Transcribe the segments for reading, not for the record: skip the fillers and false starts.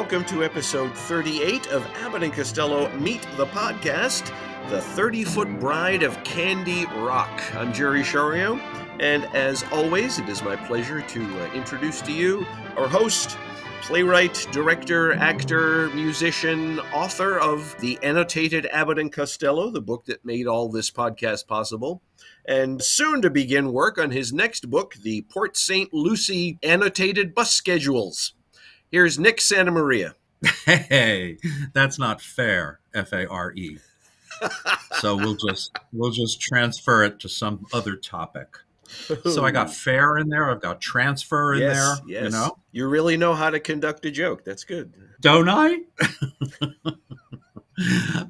welcome to episode 38 of Abbott and Costello Meet the Podcast, the 30-Foot Bride of Candy Rock. I'm Jerry Chario, and as always, it is my pleasure to introduce to you our host, playwright, director, actor, musician, author of the annotated Abbott and Costello, the book that made all this podcast possible, and soon to begin work on his next book, the Port St. Lucie Annotated Bus Schedules. Here's Nick Santamaria. Hey, that's not fair, F-A-R-E. So we'll just transfer it to some other topic. So I got fair in there, I've got transfer in there. Yes. You know? You really know how to conduct a joke. That's good. Don't I?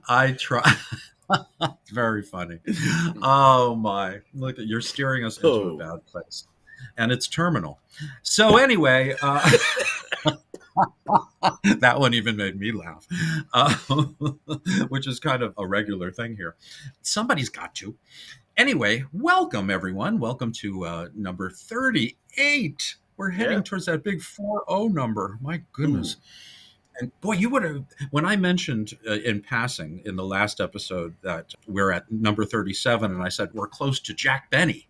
I try. It's very funny. Oh my. Look, you're steering us into a bad place. And it's terminal. So anyway, that one even made me laugh, which is kind of a regular thing here. Somebody's got to. Anyway, welcome, everyone. Welcome to number 38. We're heading towards that big 40 number. My goodness. And boy, you would have, when I mentioned in passing in the last episode that we're at number 37, and I said we're close to Jack Benny,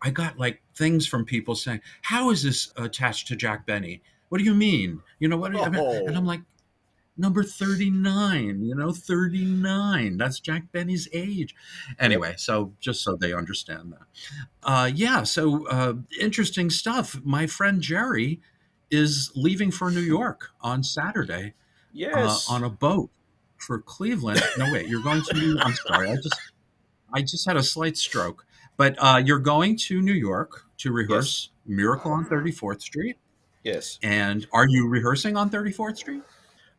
I got like things from people saying, how is this attached to Jack Benny? What do you mean? You know what? And I'm like, number 39, 39. That's Jack Benny's age. Anyway, so just so they understand that. So interesting stuff. My friend Jerry is leaving for New York on Saturday. Yes. On a boat for Cleveland. No, wait, you're going to I'm sorry. I just had a slight stroke. But you're going to New York to rehearse Miracle on 34th Street. Yes. And are you rehearsing on 34th Street?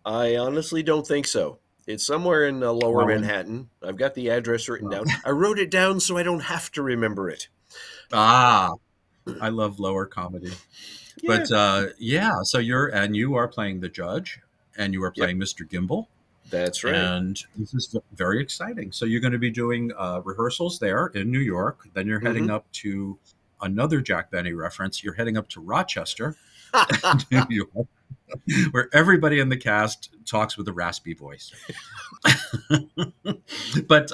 I honestly don't think so. It's somewhere in lower Manhattan. I've got the address written down. I wrote it down so I don't have to remember it. I love lower comedy. Yeah. But so you are playing the judge, and you are playing Mr. Gimble. That's right. And this is very exciting. So you're going to be doing rehearsals there in New York. Then you're heading up to another Jack Benny reference. You're heading up to Rochester, New York, where everybody in the cast talks with a raspy voice. But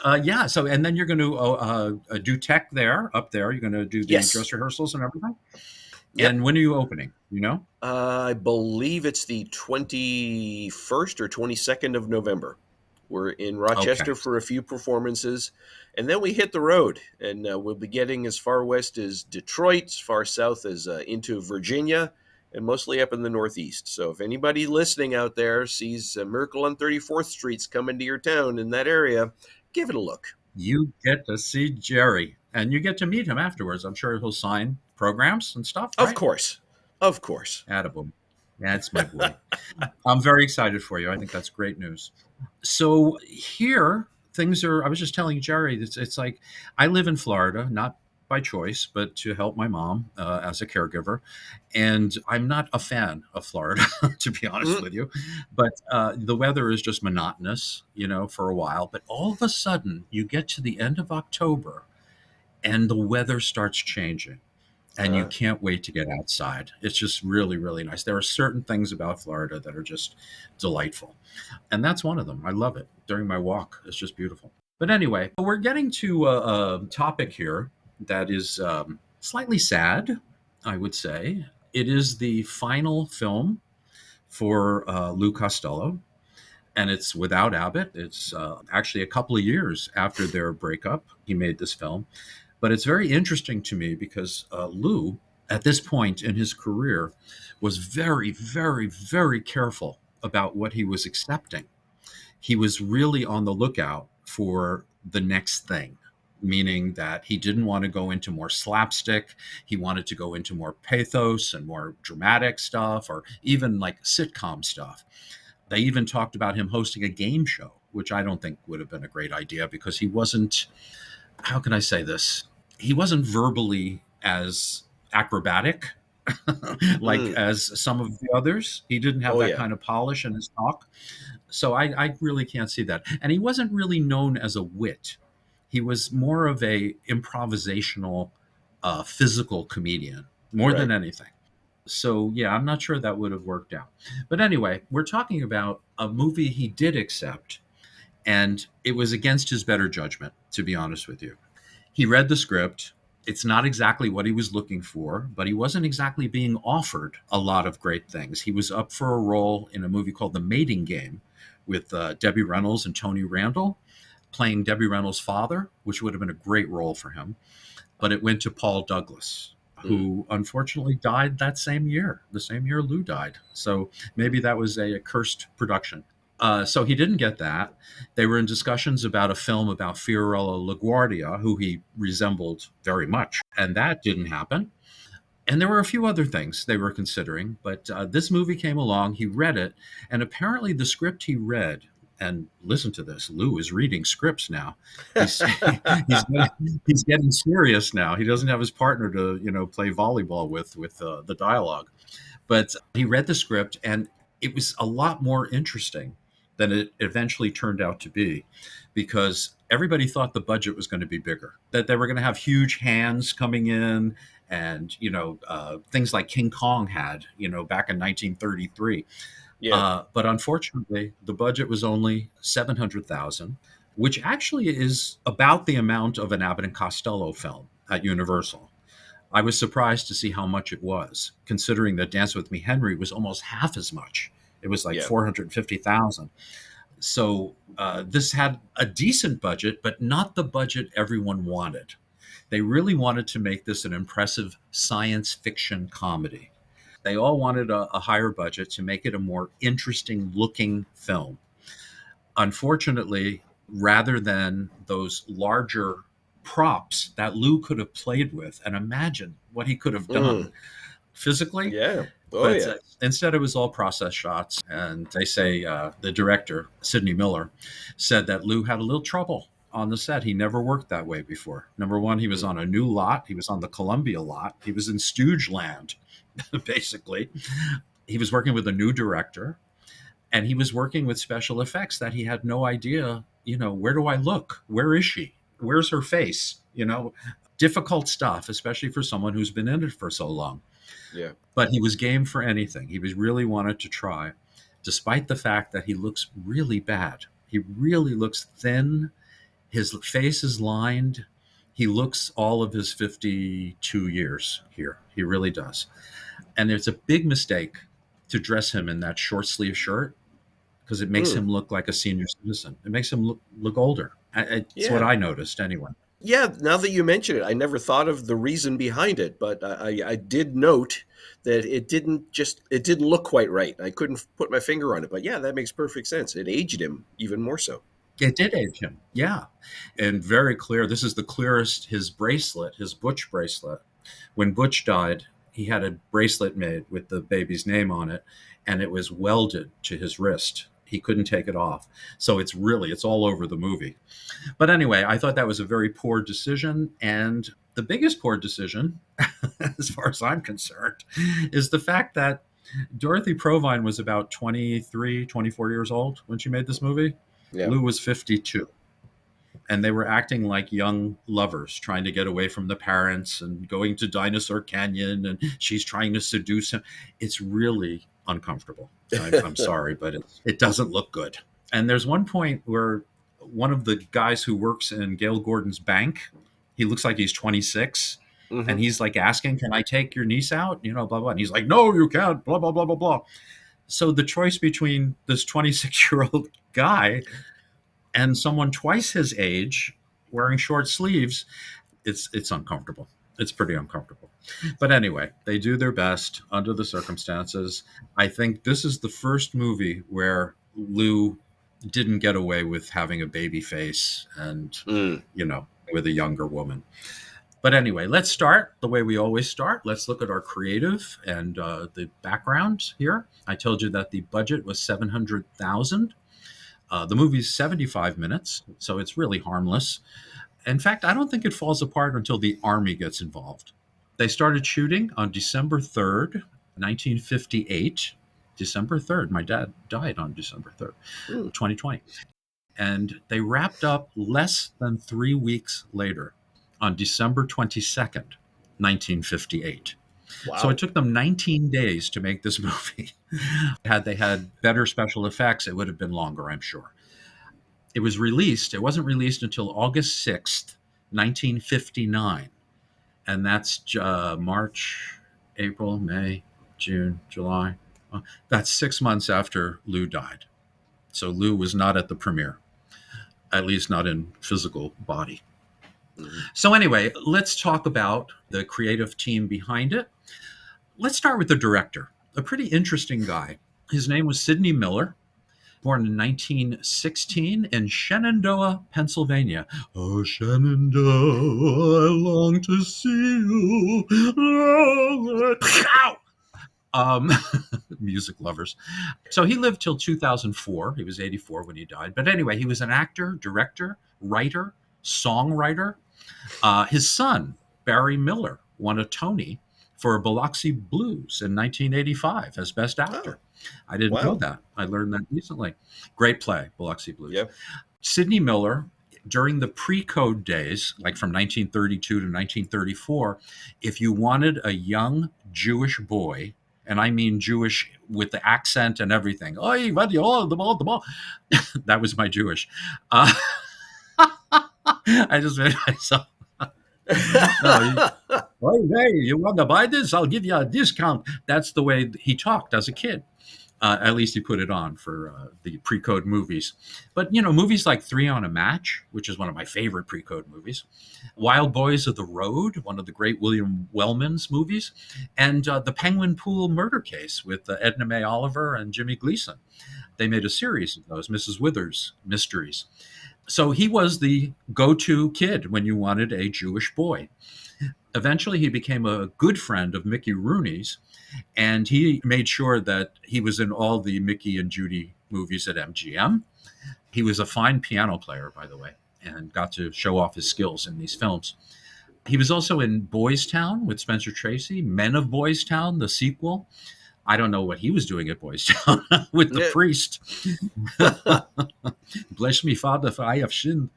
so and then you're going to do tech up there. You're going to do the dress rehearsals and everything. Yep. And when are you opening? You know? I believe it's the 21st or 22nd of November. We're in Rochester for a few performances, and then we hit the road, and we'll be getting as far west as Detroit, as far south as into Virginia, and mostly up in the Northeast. So if anybody listening out there sees Miracle on 34th Street's coming to your town in that area, give it a look. You get to see Jerry, and you get to meet him afterwards. I'm sure he'll sign programs and stuff. Right? Of course. Attaboy. That's my boy. I'm very excited for you. I think that's great news. So here, things are, I was just telling Jerry, it's like, I live in Florida, not by choice, but to help my mom as a caregiver. And I'm not a fan of Florida, to be honest with you. But the weather is just monotonous, for a while. But all of a sudden, you get to the end of October, and the weather starts changing. And you can't wait to get outside. It's just really, really nice. There are certain things about Florida that are just delightful. And that's one of them. I love it. During my walk, it's just beautiful. But anyway, we're getting to a topic here that is slightly sad, I would say. It is the final film for Lou Costello. And it's without Abbott. It's actually a couple of years after their breakup, he made this film. But it's very interesting to me because Lou, at this point in his career, was very, very, very careful about what he was accepting. He was really on the lookout for the next thing, meaning that he didn't want to go into more slapstick. He wanted to go into more pathos and more dramatic stuff, or even like sitcom stuff. They even talked about him hosting a game show, which I don't think would have been a great idea because he wasn't, how can I say this? He wasn't verbally as acrobatic as some of the others. He didn't have that kind of polish in his talk. So I really can't see that. And he wasn't really known as a wit. He was more of a improvisational, physical comedian, more than anything. So yeah, I'm not sure that would have worked out. But anyway, we're talking about a movie he did accept, and it was against his better judgment, to be honest with you. He read the script. It's not exactly what he was looking for, but he wasn't exactly being offered a lot of great things. He was up for a role in a movie called The Mating Game with Debbie Reynolds and Tony Randall playing Debbie Reynolds' father, which would have been a great role for him. But it went to Paul Douglas, Mm. who unfortunately died that same year, the same year Lou died. So maybe that was a cursed production. So he didn't get that. They were in discussions about a film about Fiorello LaGuardia, who he resembled very much, and that didn't happen. And there were a few other things they were considering, but this movie came along. He read it, and apparently the script he read. And listen to this: Lou is reading scripts now. He's he's getting serious now. He doesn't have his partner to play volleyball with the dialogue. But he read the script, and it was a lot more interesting than it eventually turned out to be, because everybody thought the budget was going to be bigger, that they were going to have huge hands coming in, and things like King Kong had, back in 1933. Yeah. But unfortunately, the budget was only 700,000, which actually is about the amount of an Abbott and Costello film at Universal. I was surprised to see how much it was, considering that Dance with Me Henry was almost half as much. It was like Yeah. 450,000. So this had a decent budget, but not the budget everyone wanted. They really wanted to make this an impressive science fiction comedy. They all wanted a higher budget to make it a more interesting looking film. Unfortunately, rather than those larger props that Lou could have played with, and imagine what he could have Mm. done physically. Yeah. Oh, But yeah. instead, it was all process shots. And they say the director, Sidney Miller, said that Lou had a little trouble on the set. He never worked that way before. Number one, he was Mm. on a new lot. He was on the Columbia lot. He was in Stooge Land, basically. He was working with a new director, and he was working with special effects that he had no idea, where do I look? Where is she? Where's her face? Difficult stuff, especially for someone who's been in it for so long. Yeah. But he was game for anything. He was really wanted to try, despite the fact that he looks really bad. He really looks thin. His face is lined. He looks all of his 52 years here. He really does. And there's a big mistake to dress him in that short sleeve shirt, because it makes Mm. him look like a senior citizen. It makes him look older. It's what Yeah. I noticed anyway. Yeah, now that you mention it, I never thought of the reason behind it, but I did note that it didn't look quite right. I couldn't put my finger on it, but yeah, that makes perfect sense. It aged him even more so. It did age him, yeah, and very clear. This is the clearest. His bracelet, his Butch bracelet. When Butch died, he had a bracelet made with the baby's name on it, and it was welded to his wrist. He couldn't take it off, so it's all over the movie. But anyway, I thought that was a very poor decision, and the biggest poor decision, as far as I'm concerned, is the fact that Dorothy Provine was about 23, 24 years old when she made this movie. Yeah. Lou was 52, and they were acting like young lovers trying to get away from the parents and going to Dinosaur Canyon, and she's trying to seduce him. It's really uncomfortable. I'm sorry, but it doesn't look good. And there's one point where one of the guys who works in Gail Gordon's bank, he looks like he's 26, and Hmm. he's like asking, "Can I take your niece out?" Blah blah. And he's like, "No, you can't." Blah blah blah blah blah. So the choice between this 26-year-old guy and someone twice his age wearing short sleeves, it's uncomfortable. It's pretty uncomfortable. But anyway, they do their best under the circumstances. I think this is the first movie where Lou didn't get away with having a baby face and, Mm. with a younger woman. But anyway, let's start the way we always start. Let's look at our creative and the background here. I told you that the budget was 700,000. The movie's 75 minutes, so it's really harmless. In fact, I don't think it falls apart until the Army gets involved. They started shooting on December 3rd, 1958. December 3rd. My dad died on December 3rd, Mm. 2020. And they wrapped up less than 3 weeks later on December 22nd, 1958. So it Wow. took them 19 days to make this movie. Had they had better special effects, it would have been longer, I'm sure. It wasn't released until August 6th, 1959. And that's March, April, May, June, July. That's 6 months after Lou died. So Lou was not at the premiere, at least not in physical body. Mhm. So, anyway, let's talk about the creative team behind it. Let's start with the director, a pretty interesting guy. His name was Sidney Miller, born in 1916 in Shenandoah, Pennsylvania. Oh, Shenandoah, I long to see you. Ow! Um, music lovers. So he lived till 2004. He was 84 when he died. But anyway, he was an actor, director, writer, songwriter. His son, Barry Miller, won a Tony for Biloxi Blues in 1985 as Best Oh, Actor. I didn't know wow. that. I learned that recently. Great play, Biloxi Blues. Yeah. Sidney Miller, during the pre-code days, like from 1932 to 1934, if you wanted a young Jewish boy, and I mean Jewish with the accent and everything, "Oi, what you all, the ball," that was my Jewish. Uh, I just made myself. No, hey, you want to buy this? I'll give you a discount. That's the way he talked as a kid. At least he put it on for the pre-code movies. But movies like Three on a Match, which is one of my favorite pre-code movies, Wild Boys of the Road, one of the great William Wellman's movies, and The Penguin Pool Murder Case with Edna Mae Oliver and Jimmy Gleason. They made a series of those, Mrs. Withers mysteries. So he was the go-to kid when you wanted a Jewish boy. Eventually, he became a good friend of Mickey Rooney's, and he made sure that he was in all the Mickey and Judy movies at MGM. He was a fine piano player, by the way, and got to show off his skills in these films. He was also in Boys Town with Spencer Tracy, Men of Boys Town, the sequel. I don't know what he was doing at Boys Town with the Yeah. priest. Bless me, Father, for I have sinned.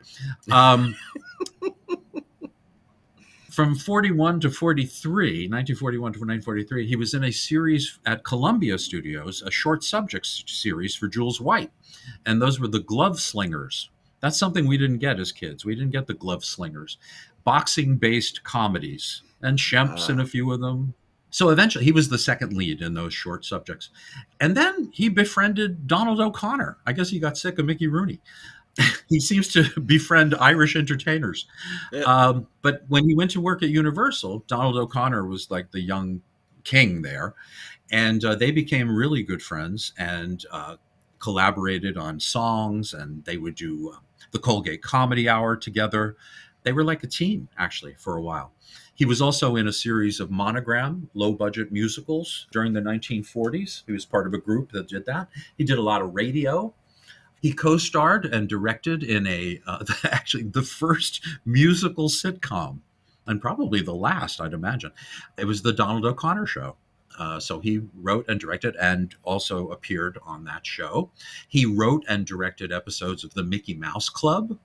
Um, From 41 to 43, 1941 to 1943, he was in a series at Columbia Studios, a short subject series for Jules White. And those were the Glove Slingers. That's something we didn't get as kids. We didn't get the Glove Slingers. Boxing-based comedies. And Shemps in Ah. a few of them. So eventually, he was the second lead in those short subjects. And then he befriended Donald O'Connor. I guess he got sick of Mickey Rooney. He seems to befriend Irish entertainers. Yeah. But when he went to work at Universal, Donald O'Connor was like the young king there. And they became really good friends and collaborated on songs. And they would do the Colgate Comedy Hour together. They were like a team, actually, for a while. He was also in a series of monogram, low budget musicals during the 1940s. He was part of a group that did that. He did a lot of radio. He co-starred and directed in actually the first musical sitcom, and probably the last, I'd imagine. It was the Donald O'Connor Show. So he wrote and directed and also appeared on that show. He wrote and directed episodes of the Mickey Mouse Club.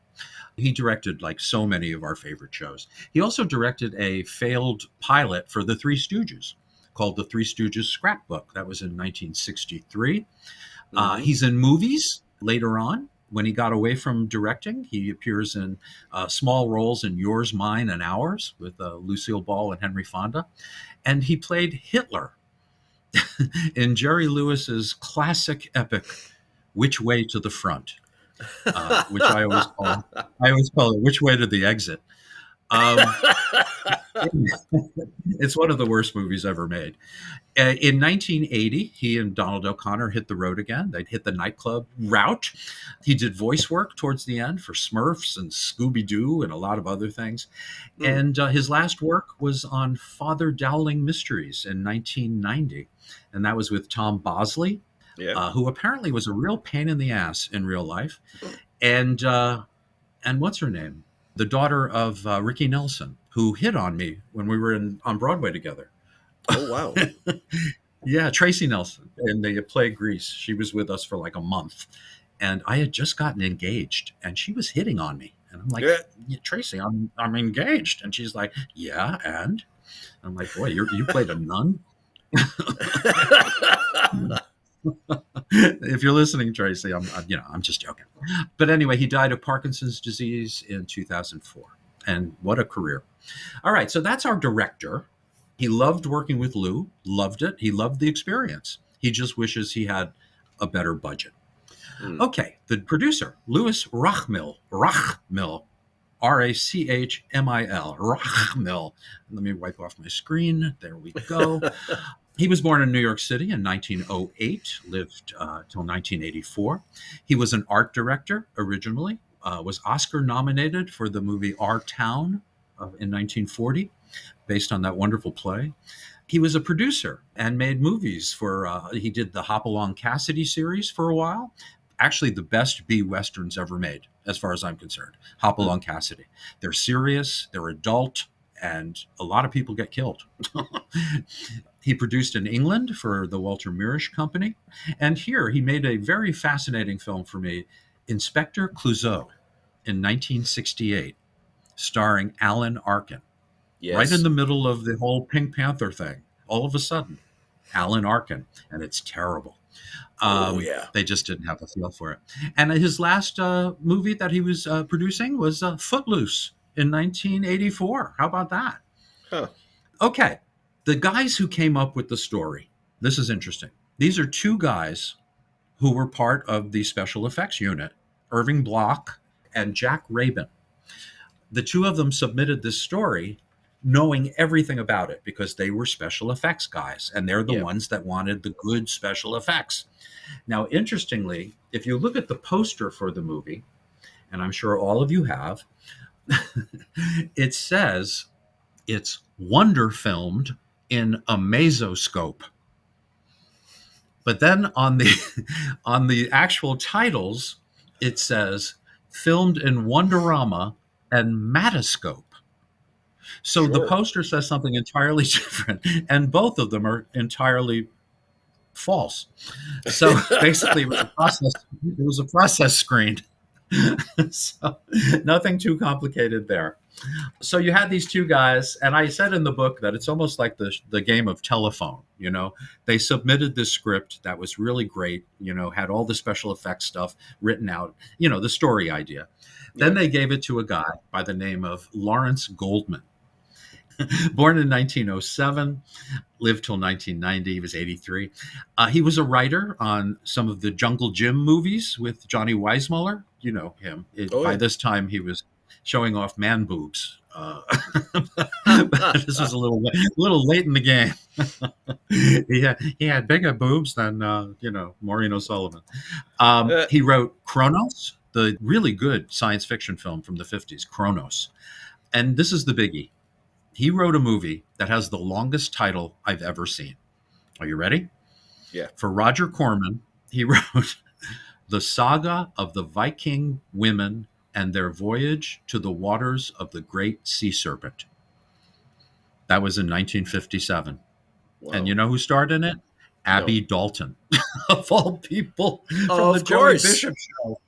He directed like so many of our favorite shows. He also directed a failed pilot for the Three Stooges called The Three Stooges Scrapbook. That was in 1963. Mhm. He's in movies later on. When he got away from directing, he appears in small roles in Yours, Mine, and Ours with Lucille Ball and Henry Fonda. And he played Hitler in Jerry Lewis's classic epic, Which Way to the Front, which I always call it Which Way to the Exit. Um, it's one of the worst movies ever made. In 1980, he and Donald O'Connor hit the road again. They'd hit the nightclub route. He did voice work towards the end for Smurfs and Scooby Doo and a lot of other things. Hmm. And his last work was on Father Dowling Mysteries in 1990. And that was with Tom Bosley, Yeah. who apparently was a real pain in the ass in real life. And what's her name? The daughter of Ricky Nelson, who hit on me when we were on Broadway together. Oh, wow. Yeah, Tracy Nelson in the play Grease. She was with us for like a month, and I had just gotten engaged, and she was hitting on me, and I'm like, Yeah. yeah, Tracy, I'm engaged, and she's like, yeah, and I'm like, boy, you played a nun? If you're listening, Tracy, I'm just joking. But anyway, he died of Parkinson's disease in 2004. And what a career. All right, so that's our director. He loved working with Lou, loved it. He loved the experience. He just wishes he had a better budget. Okay, the producer, Louis Rachmil, Rachmil, Rachmil. Let me wipe off my screen. There we go. He was born in New York City in 1908, lived till 1984. He was an art director originally, was Oscar nominated for the movie Our Town in 1940, based on that wonderful play. He was a producer and made movies he did the Hopalong Cassidy series for a while. Actually, the best B westerns ever made, as far as I'm concerned. Hopalong Cassidy. They're serious, they're adult, and a lot of people get killed. He produced in England for the Walter Mirisch Company. And here he made a very fascinating film for me, Inspector Clouseau, in 1968, starring Alan Arkin. Yes. Right in the middle of the whole Pink Panther thing. All of a sudden, Alan Arkin, and it's terrible. They just didn't have a feel for it. And his last movie that he was producing was Footloose in 1984. How about that? Huh. Okay, the guys who came up with the story, this is interesting. These are two guys who were part of the special effects unit, Irving Block and Jack Rabin. The two of them submitted this story knowing everything about it because they were special effects guys, and they're the ones that wanted the good special effects. Now, interestingly, if you look at the poster for the movie, and I'm sure all of you have, it says it's wonder filmed in a mesoscope. But then on the actual titles, it says filmed in Wonderama and Matascope. So the poster says something entirely different, and both of them are entirely false. So basically, it was a process screen. So nothing too complicated there. So you had these two guys, and I said in the book that it's almost like the game of telephone. You know, they submitted this script that was really great. You know, had all the special effects stuff written out. You know, the story idea. Then they gave it to a guy by the name of Lawrence Goldman. Born in 1907, lived till 1990. He was 83. He was a writer on some of the Jungle Jim movies with Johnny Weissmuller. You know him. By this time, he was showing off man boobs. This was a little late in the game. He had bigger boobs than Maureen O'Sullivan. He wrote Kronos, the really good science fiction film from the 50s, Kronos. And this is the biggie. He wrote a movie that has the longest title I've ever seen. Are you ready? Yeah. For Roger Corman, he wrote The Saga of the Viking Women and Their Voyage to the Waters of the Great Sea Serpent. That was in 1957. Wow. And you know who starred in it? Abby Dalton, of all people, from the Joey Bishop show.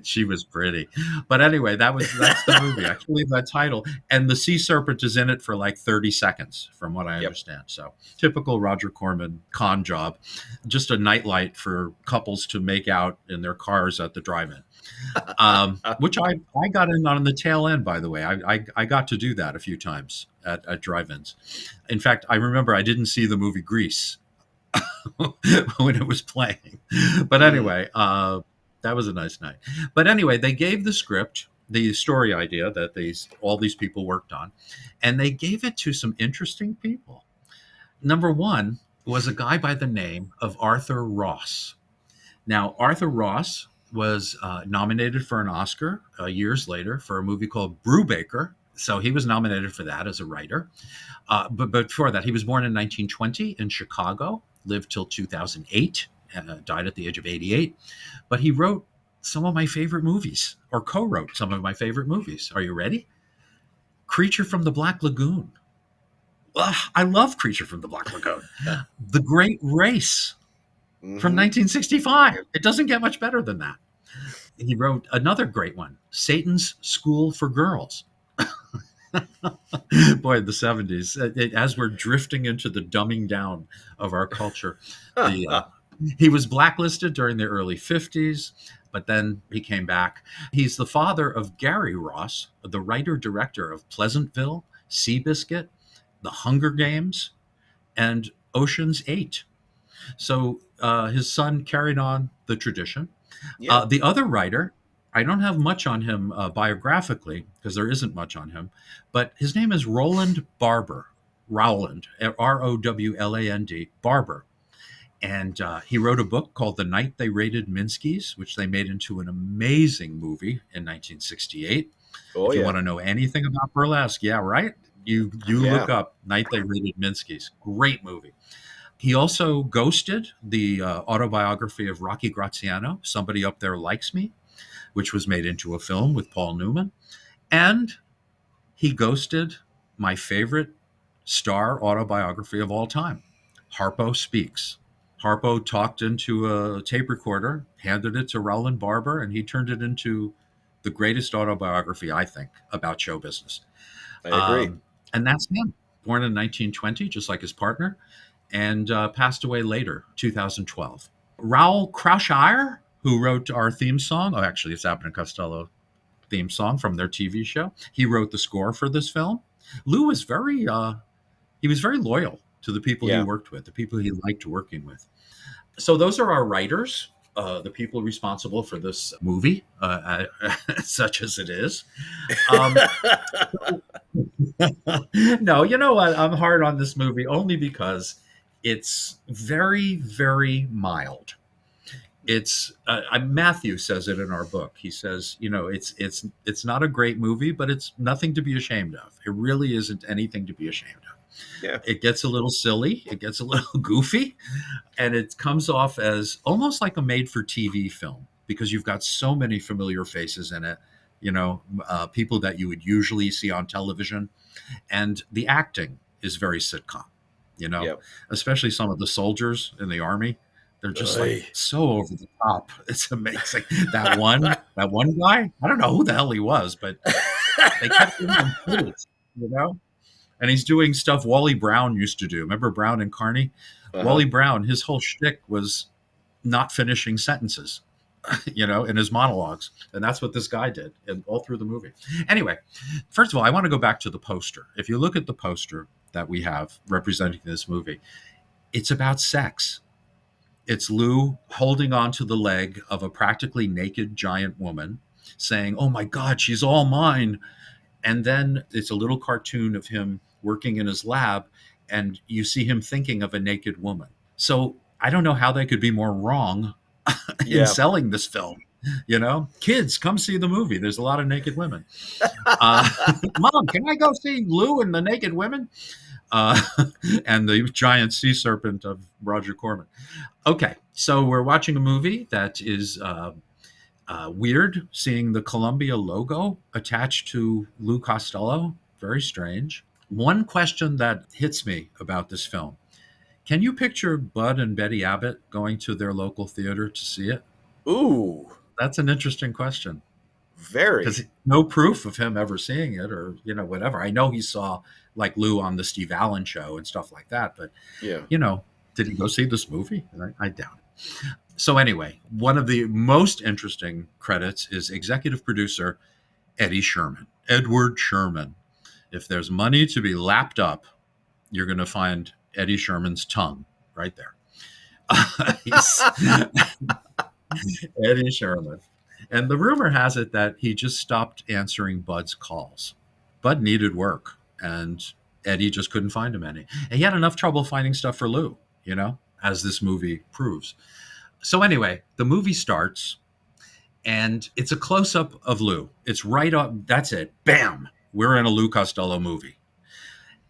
She was pretty. But anyway, that's the movie. I believe that title. And the sea serpent is in it for like 30 seconds, from what I understand. So typical Roger Corman con job. Just a nightlight for couples to make out in their cars at the drive-in. Which I got in on the tail end, by the way. I got to do that a few times at drive-ins. In fact, I remember I didn't see the movie Grease when it was playing. But anyway, that was a nice night. But anyway, they gave the script, the story idea that all these people worked on, and they gave it to some interesting people. Number one was a guy by the name of Arthur Ross. Now, Arthur Ross was nominated for an Oscar years later for a movie called Brubaker. So he was nominated for that as a writer. But before that, he was born in 1920 in Chicago, lived till 2008, died at the age of 88. But he wrote some of my favorite movies, or co-wrote some of my favorite movies. Are you ready? Creature from the Black Lagoon. I love Creature from the Black Lagoon. The Great Race from 1965. It doesn't get much better than that. He wrote another great one, Satan's School for Girls. Boy, the 70s, as we're drifting into the dumbing down of our culture, the he was blacklisted during the early 50s, but then he came back. He's the father of Gary Ross, the writer director of Pleasantville, Seabiscuit, The Hunger Games, and Ocean's 8. So his son carried on the tradition. Yeah. The other writer, I don't have much on him biographically because there isn't much on him, but his name is Roland Barber. Rowland, Rowland, Barber. And he wrote a book called The Night They Raided Minsky's, which they made into an amazing movie in 1968. Oh If you yeah. want to know anything about burlesque, yeah, right? You Yeah. look up Night They Raided Minsky's. Great movie. He also ghosted the autobiography of Rocky Graziano, Somebody Up There Likes Me, which was made into a film with Paul Newman. And he ghosted my favorite star autobiography of all time, Harpo Speaks. Harpo talked into a tape recorder, handed it to Roland Barber, and he turned it into the greatest autobiography, I think, about show business. I agree. Um, and that's him, born in 1920, just like his partner, and passed away later, 2012. Raoul Kraushire, who wrote our theme song, oh, actually, it's Abbott and Costello theme song from their TV show. He wrote the score for this film. Lou was he was very loyal to the people he Yeah. worked with, the people he liked working with. So those are our writers, the people responsible for this movie, such as it is. Um, no, you know what? I'm hard on this movie only because it's very, very mild. It's Matthew says it in our book. He says, you know, it's not a great movie, but it's nothing to be ashamed of. It really isn't anything to be ashamed of. Yeah. It gets a little silly, it gets a little goofy, and it comes off as almost like a made-for-TV film because you've got so many familiar faces in it. You know, people that you would usually see on television, and the acting is very sitcom. You know, Yep. especially some of the soldiers in the army. They're just like Oy. so over the top. It's amazing. That one guy, I don't know who the hell he was, but they kept him in footage, you know? And he's doing stuff Wally Brown used to do. Remember Brown and Carney? Uh-huh. Wally Brown, his whole shtick was not finishing sentences, you know, in his monologues. And that's what this guy did and all through the movie. Anyway, first of all, I want to go back to the poster. If you look at the poster that we have representing this movie, it's about sex. It's Lou holding onto the leg of a practically naked giant woman saying, "Oh my God, she's all mine." And then it's a little cartoon of him working in his lab, and you see him thinking of a naked woman. So I don't know how they could be more wrong in Yeah. selling this film. You know, kids, come see the movie. There's a lot of naked women. Mom, can I go see Lou and the naked women? Uh, and the giant sea serpent of Roger Corman. Okay, so we're watching a movie that is weird, seeing the Columbia logo attached to Lou Costello. Very strange. One question that hits me about this film: can you picture Bud and Betty Abbott going to their local theater to see it? Ooh. That's an interesting question Very. because no proof of him ever seeing it or, you know, whatever. I know he saw like Lou on the Steve Allen show and stuff like that, but, Yeah. you know, did he go see this movie? I doubt it. So anyway, one of the most interesting credits is executive producer Eddie Sherman, Edward Sherman. If there's money to be lapped up, you're going to find Eddie Sherman's tongue right there. He's Eddie Sherman. And the rumor has it that he just stopped answering Bud's calls. Bud needed work, and Eddie just couldn't find him any. And he had enough trouble finding stuff for Lou, you know, as this movie proves. So anyway, the movie starts, and it's a close-up of Lou. It's right up. That's it. Bam. We're in a Lou Costello movie,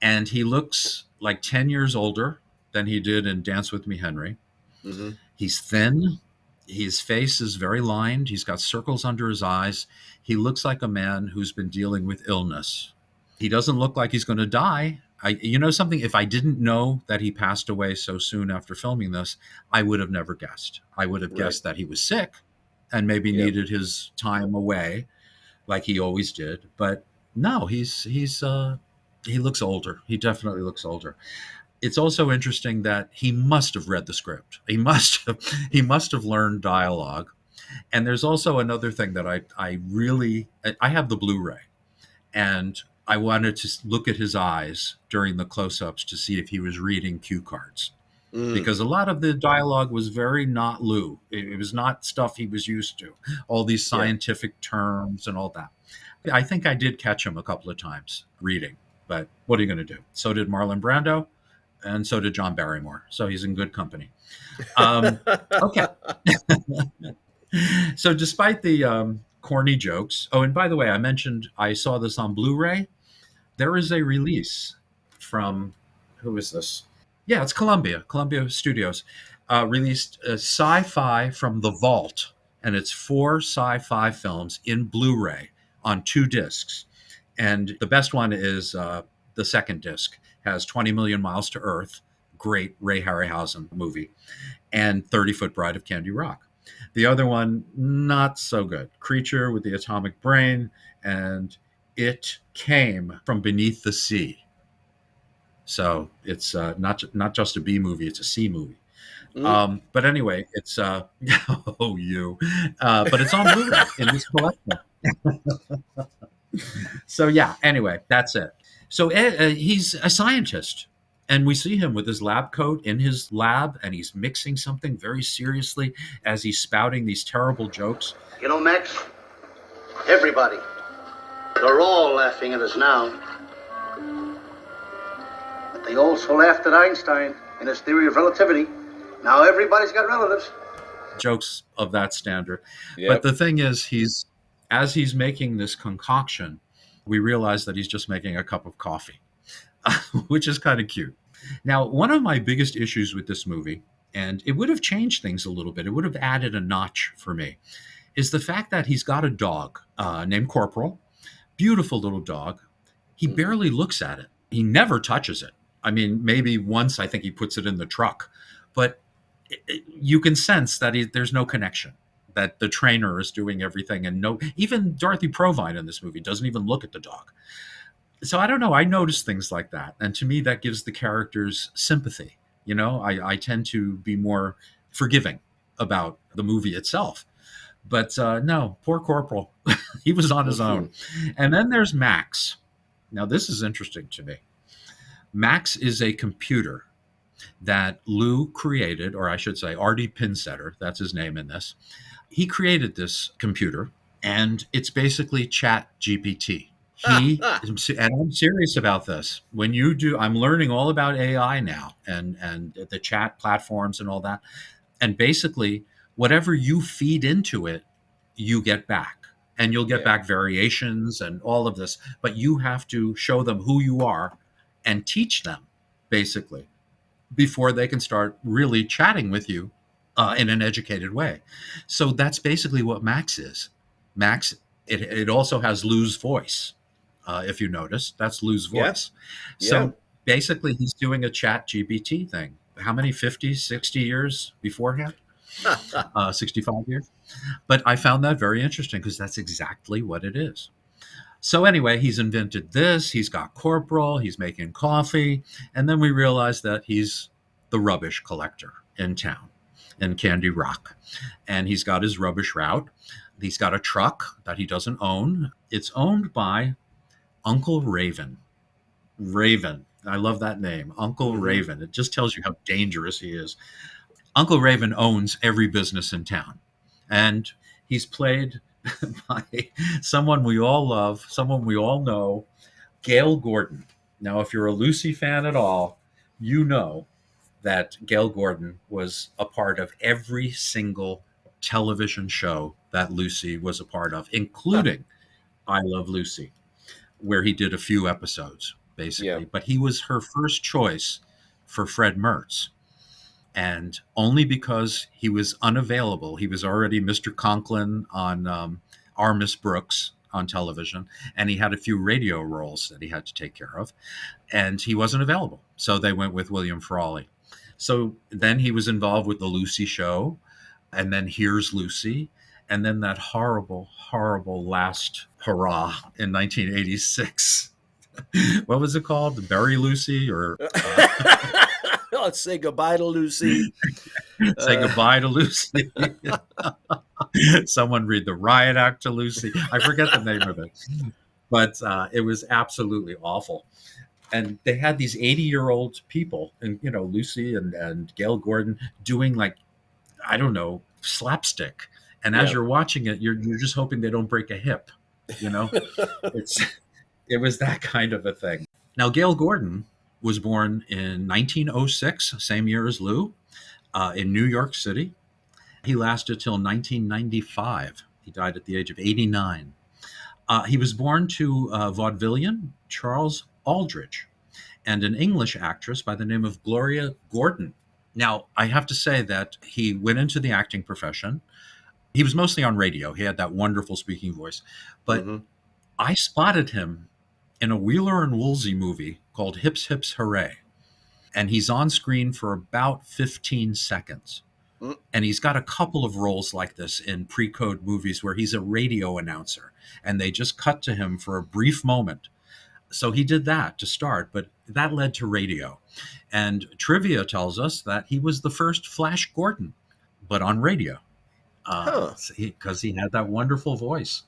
and he looks like 10 years older than he did in Dance with Me, Henry. Mm-hmm. He's thin. His face is very lined. He's got circles under his eyes. He looks like a man who's been dealing with illness. He doesn't look like he's going to die. You know something? If I didn't know that he passed away so soon after filming this, I would have never guessed. I would have Right. guessed that he was sick and maybe Yep. needed his time away like he always did. But No, he looks older. He definitely looks older. It's also interesting that he must have read the script. He must have learned dialogue. And there's also another thing that I have the Blu-ray, and I wanted to look at his eyes during the close-ups to see if he was reading cue cards, Mm, because a lot of the dialogue was very not Lou. It was not stuff he was used to, all these yeah. scientific terms and all that. I think I did catch him a couple of times reading, but what are you going to do? So did Marlon Brando, and so did John Barrymore. So he's in good company. Um, okay. So despite the corny jokes, oh, and by the way, I mentioned I saw this on Blu-ray. There is a release from, who is this? Yeah, it's Columbia Studios, released Sci-Fi from the Vault, and it's 4 sci-fi films in Blu-ray on 2 discs. And the best one is the second disc, has 20 Million Miles to Earth, great Ray Harryhausen movie, and 30-Foot Bride of Candy Rock. The other one, not so good. Creature with the Atomic Brain, and It Came from Beneath the Sea. So it's not just a B movie; it's a C movie. Mm. But anyway, it's oh you, but it's on Blu-ray in this collection. So yeah. Anyway, that's it. So he's a scientist, and we see him with his lab coat in his lab, and he's mixing something very seriously as he's spouting these terrible jokes. You know, Max, everybody, they're all laughing at us now. But they also laughed at Einstein and his theory of relativity. Now everybody's got relatives. Jokes of that standard. Yep. But the thing is, as he's making this concoction, we realize that he's just making a cup of coffee, which is kind of cute. Now, one of my biggest issues with this movie, and it would have changed things a little bit, it would have added a notch for me, is the fact that he's got a dog named Corporal, beautiful little dog. He barely looks at it. He never touches it. I mean, maybe once I think he puts it in the truck, but you can sense that there's no connection, that the trainer is doing everything, and no, even Dorothy Provine in this movie doesn't even look at the dog. So I don't know. I notice things like that, and to me, that gives the characters sympathy. I tend to be more forgiving about the movie itself. But no, poor Corporal, he was on his own. And then there's Max. Now this is interesting to me. Max is a computer that Lou created, or I should say Artie Pinsetter, that's his name in this. He created this computer, and it's basically Chat GPT. And I'm serious about this. When you do, I'm learning all about AI now, and the chat platforms and all that. And basically, whatever you feed into it, you get back. And you'll get back variations and all of this, but you have to show them who you are and teach them, basically, before they can start really chatting with you in an educated way. So that's basically what Max is. Max, it also has Lou's voice. If you notice, that's Lou's voice. Yeah. So basically, he's doing a Chat GPT thing. How many, 50, 60 years beforehand? 65 years. But I found that very interesting because that's exactly what it is. So anyway, he's invented this. He's got Corporal. He's making coffee. And then we realize that he's the rubbish collector in town in Candy Rock. And he's got his rubbish route. He's got a truck that he doesn't own. It's owned by Uncle Raven. Raven. I love that name, Uncle Raven. It just tells you how dangerous he is. Uncle Raven owns every business in town. And he's played by someone we all love, someone we all know, Gail Gordon. Now, if you're a Lucy fan at all, you know that Gail Gordon was a part of every single television show that Lucy was a part of, including I Love Lucy, where he did a few episodes, basically. Yeah. But he was her first choice for Fred Mertz. And only because he was unavailable. He was already Mr. Conklin on Our Miss Brooks on television, and he had a few radio roles that he had to take care of, and he wasn't available. So they went with William Frawley. So then he was involved with the Lucy Show, and then Here's Lucy. and then that horrible, horrible last hurrah in 1986. What was it called? Bury Lucy, or Let's say goodbye to Lucy. say goodbye to Lucy. Someone read the riot act to Lucy. I forget the name of it, but it was absolutely awful. And they had these 80-year-old people, and Lucy and Gail Gordon doing, like, I don't know, slapstick. And as Yeah. you're watching it, you're just hoping they don't break a hip. It's it was that kind of a thing. Now, Gail Gordon was born in 1906, same year as Lou, in New York City. He lasted till 1995. He died at the age of 89. He was born to vaudevillian Charles Aldridge and an English actress by the name of Gloria Gordon. Now, I have to say that he went into the acting profession. He was mostly on radio. He had that wonderful speaking voice. But I spotted him in a Wheeler and Woolsey movie called Hips, Hips, Hooray. And he's on screen for about 15 seconds. And he's got a couple of roles like this in pre-code movies where he's a radio announcer and they just cut to him for a brief moment. So he did that to start, but that led to radio. And trivia tells us that he was the first Flash Gordon, but on radio, because he had that wonderful voice.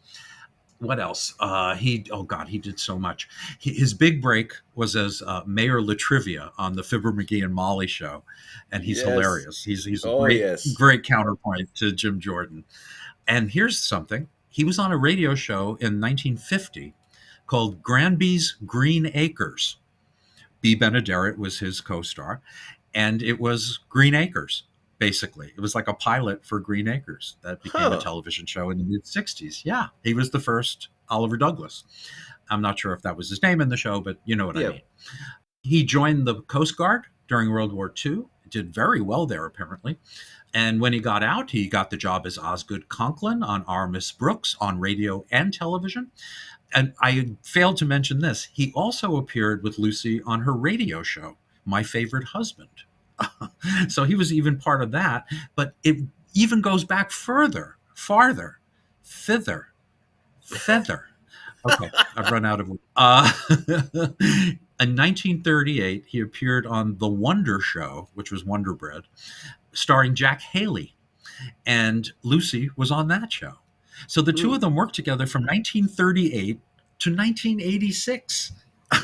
What else? He did so much. His big break was as Mayor Latrivia on the Fibber McGee and Molly show, and he's hilarious. He's a great counterpoint to Jim Jordan. And here's something: he was on a radio show in 1950 called Granby's Green Acres. B. Benaderet was his co-star, and it was Green Acres. Basically, it was like a pilot for Green Acres that became a television show in the mid-60s. Yeah, he was the first Oliver Douglas. I'm not sure if that was his name in the show, but you know what I mean. He joined the Coast Guard during World War II, did very well there, apparently. And when he got out, he got the job as Osgood Conklin on Our Miss Brooks on radio and television. And I failed to mention this. He also appeared with Lucy on her radio show, My Favorite Husband. So he was even part of that, but it even goes back farther. Okay, I've run out of. In 1938, he appeared on The Wonder Show, which was Wonder Bread, starring Jack Haley, and Lucy was on that show. So the two of them worked together from 1938 to 1986.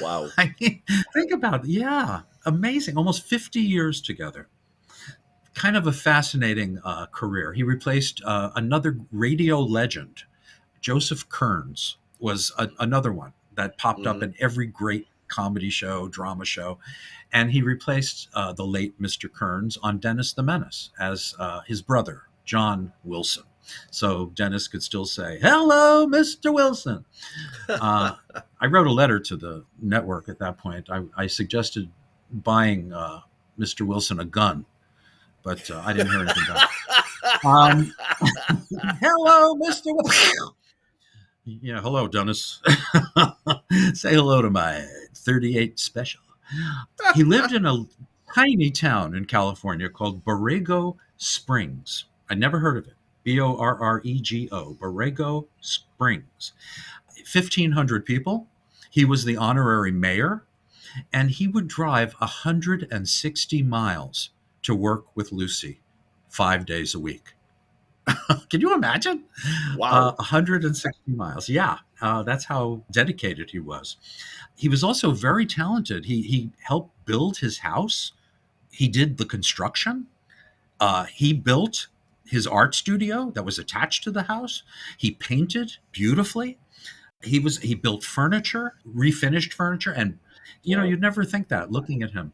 Wow. I mean, think about it. Yeah. Amazing. Almost 50 years together. Kind of a fascinating career. He replaced another radio legend. Joseph Kearns was another one that popped up in every great comedy show, drama show. And he replaced the late Mr. Kearns on Dennis the Menace as his brother, John Wilson. So Dennis could still say, "Hello, Mr. Wilson." I wrote a letter to the network at that point. I suggested buying Mr. Wilson a gun, but I didn't hear anything back. Hello, Mr. Wilson. Yeah, hello, Dennis. Say hello to my 38 Special. He lived in a tiny town in California called Borrego Springs. I never heard of it. Borrego, Borrego Springs. 1,500 people. He was the honorary mayor, and he would drive 160 miles to work with Lucy 5 days a week. Can you imagine? Wow. 160 miles. Yeah, that's how dedicated he was. He was also very talented. He helped build his house. He did the construction. He built his art studio that was attached to the house. He painted beautifully. He built furniture, refinished furniture, and you'd never think that looking at him.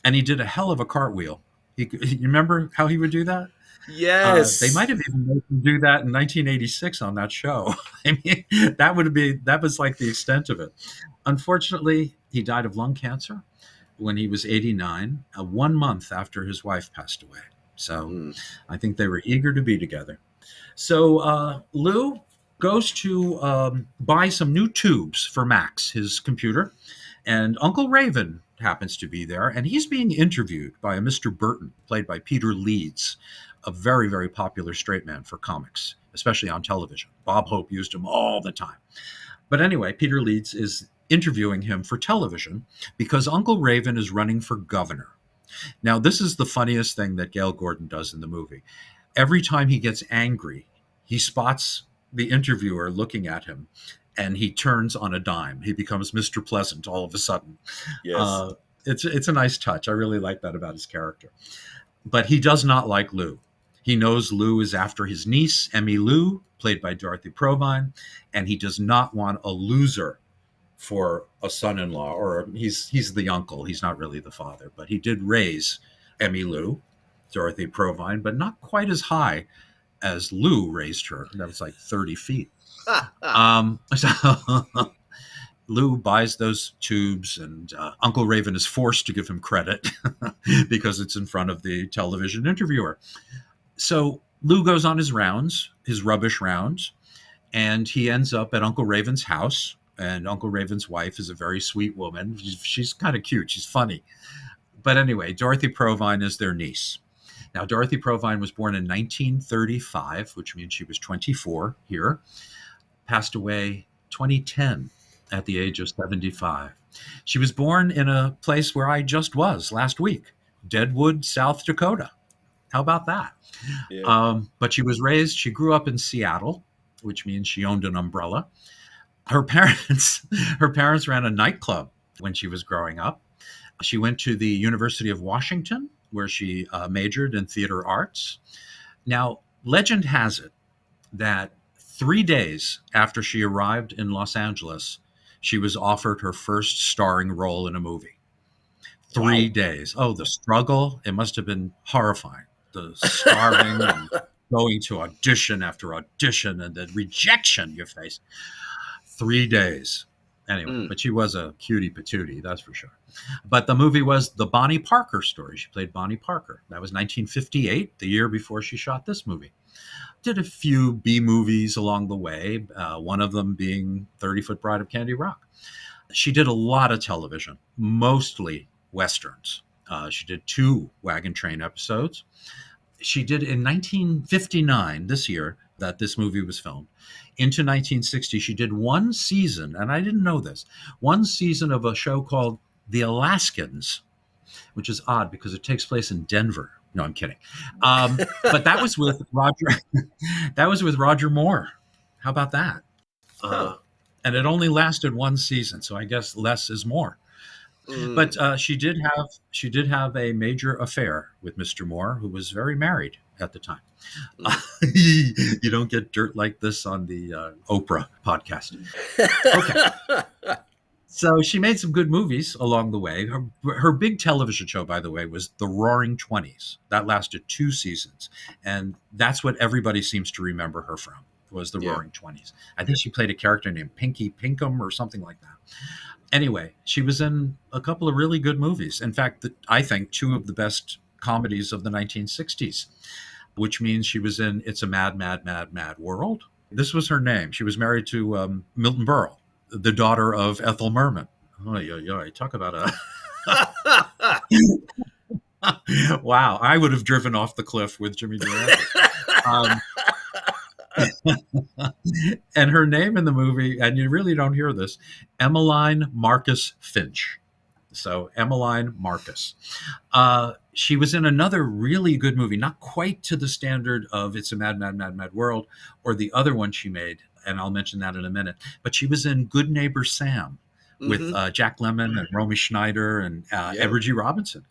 And he did a hell of a cartwheel. You remember how he would do that? Yes. They might have even made him do that in 1986 on that show. I mean, that was like the extent of it. Unfortunately, he died of lung cancer when he was 89, 1 month after his wife passed away. So I think they were eager to be together. So Lou goes to buy some new tubes for Max, his computer, and Uncle Raven happens to be there, and he's being interviewed by a Mr. Burton, played by Peter Leeds, a very, very popular straight man for comics especially on television. Bob Hope used him all the time. But anyway, Peter Leeds is interviewing him for television because Uncle Raven is running for governor. Now, this is the funniest thing that Gale Gordon does in the movie. Every time he gets angry, he spots the interviewer looking at him, and he turns on a dime. He becomes Mr. Pleasant all of a sudden. Yes. It's a nice touch. I really like that about his character. But he does not like Lou. He knows Lou is after his niece, Emmy Lou, played by Dorothy Provine, and he does not want a loser for a son-in-law, or he's the uncle. He's not really the father, but he did raise Emmy Lou, Dorothy Provine, but not quite as high as Lou raised her. That was like 30 feet. So Lou buys those tubes, and Uncle Raven is forced to give him credit because it's in front of the television interviewer. So Lou goes on his rounds, his rubbish rounds, and he ends up at Uncle Raven's house. And Uncle Raven's wife is a very sweet woman. She's kind of cute. She's funny. But anyway, Dorothy Provine is their niece. Now, Dorothy Provine was born in 1935, which means she was 24 here. Passed away 2010 at the age of 75. She was born in a place where I just was last week, Deadwood, South Dakota. How about that? Yeah. But she grew up in Seattle, which means she owned an umbrella. Her parents ran a nightclub when she was growing up. She went to the University of Washington, where she majored in theater arts. Now, legend has it that 3 days after she arrived in Los Angeles, she was offered her first starring role in a movie. 3 days. Oh, the struggle. It must have been horrifying. The starving and going to audition after audition and the rejection you face. 3 days. Anyway, but she was a cutie patootie, that's for sure. But the movie was the Bonnie Parker story. She played Bonnie Parker. That was 1958, the year before she shot this movie. Did a few B movies along the way, one of them being 30-Foot Bride of Candy Rock. She did a lot of television, mostly Westerns. She did 2 Wagon Train episodes. She did in 1959, this year that this movie was filmed, into 1960, she did 1 season, and I didn't know this, 1 season of a show called The Alaskans, which is odd because it takes place in Denver. No, I'm kidding. But that was with Roger. That was with Roger Moore. How about that? And it only lasted 1 season, so I guess less is more. But she did have a major affair with Mr. Moore, who was very married at the time. You don't get dirt like this on the Oprah podcast. Okay. So she made some good movies along the way. Her big television show, by the way, was The Roaring Twenties. That lasted 2 seasons. And that's what everybody seems to remember her from, was The Roaring Twenties. I think she played a character named Pinky Pinkham or something like that. Anyway, she was in a couple of really good movies. In fact, I think 2 of the best comedies of the 1960s, which means she was in It's a Mad, Mad, Mad, Mad World. This was her name. She was married to Milton Berle, the daughter of Ethel Merman. Talk about a... Wow, I would have driven off the cliff with Jimmy Durante. And her name in the movie, and you really don't hear this, Emmeline Marcus Finch. So Emmeline Marcus. She was in another really good movie, not quite to the standard of It's a Mad, Mad, Mad, Mad World, or the other one she made, and I'll mention that in a minute. But she was in Good Neighbor Sam with Jack Lemmon and Romy Schneider and Edward G. Robinson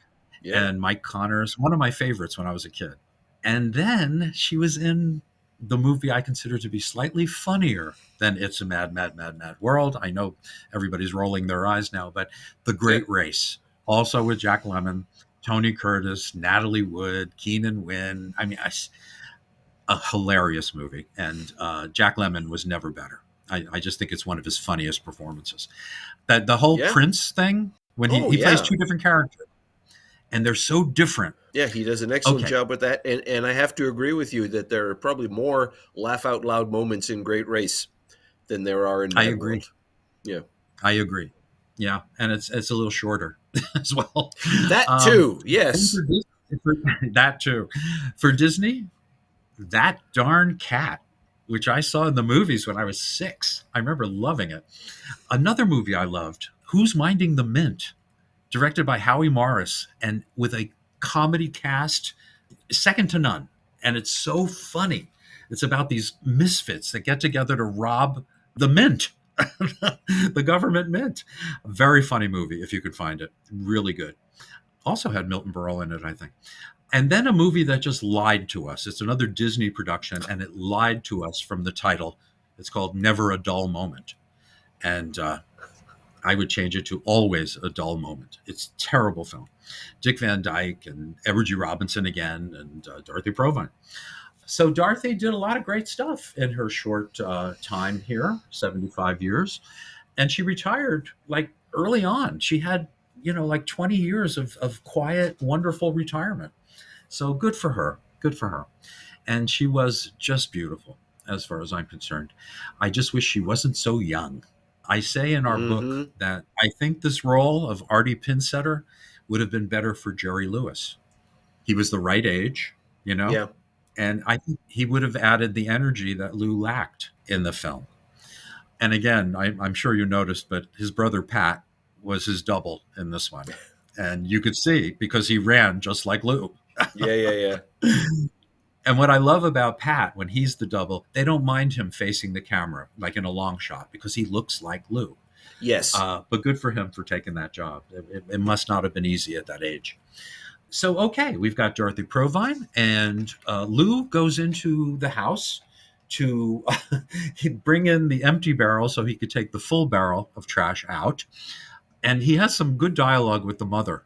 and Mike Connors, one of my favorites when I was a kid. And then she was in the movie I consider to be slightly funnier than It's a Mad, Mad, Mad, Mad World. I know everybody's rolling their eyes now, but The Great Race, also with Jack Lemmon, Tony Curtis, Natalie Wood, Keenan Wynn. I mean, a hilarious movie. And Jack Lemmon was never better. I just think it's one of his funniest performances. That the whole Prince thing, when he plays 2 different characters, and they're so different. Yeah, he does an excellent job with that. And I have to agree with you that there are probably more laugh out loud moments in Great Race than there are in I agree. World. Yeah. I agree. Yeah. And it's a little shorter as well. That too. Yes. That too. For Disney, That Darn Cat which I saw in the movies when I was 6. I remember loving it. Another movie I loved, Who's Minding the Mint, directed by Howie Morris, and with a comedy cast second to none. And it's so funny. It's about these misfits that get together to rob the mint, the government mint. A very funny movie, if you could find it. Really good. Also had Milton Berle in it, I think. And then a movie that just lied to us. It's another Disney production, and it lied to us from the title. It's called Never a Dull Moment. And I would change it to Always a Dull Moment. It's a terrible film. Dick Van Dyke and Edward G. Robinson again, and Dorothy Provine. So Dorothy did a lot of great stuff in her short time here, 75 years. And she retired like early on. She had, like 20 years of quiet, wonderful retirement. So good for her. Good for her. And she was just beautiful, as far as I'm concerned. I just wish she wasn't so young. I say in our book that I think this role of Artie Pinsetter would have been better for Jerry Lewis. He was the right age, Yeah. and I think he would have added the energy that Lou lacked in the film. And again, I'm sure you noticed, but his brother Pat was his double in this one. And you could see, because he ran just like Lou. Yeah. And what I love about Pat, when he's the double, they don't mind him facing the camera, like in a long shot, because he looks like Lou. Yes. But good for him for taking that job. It must not have been easy at that age. So, okay, we've got Dorothy Provine, and Lou goes into the house to bring in the empty barrel so he could take the full barrel of trash out. And he has some good dialogue with the mother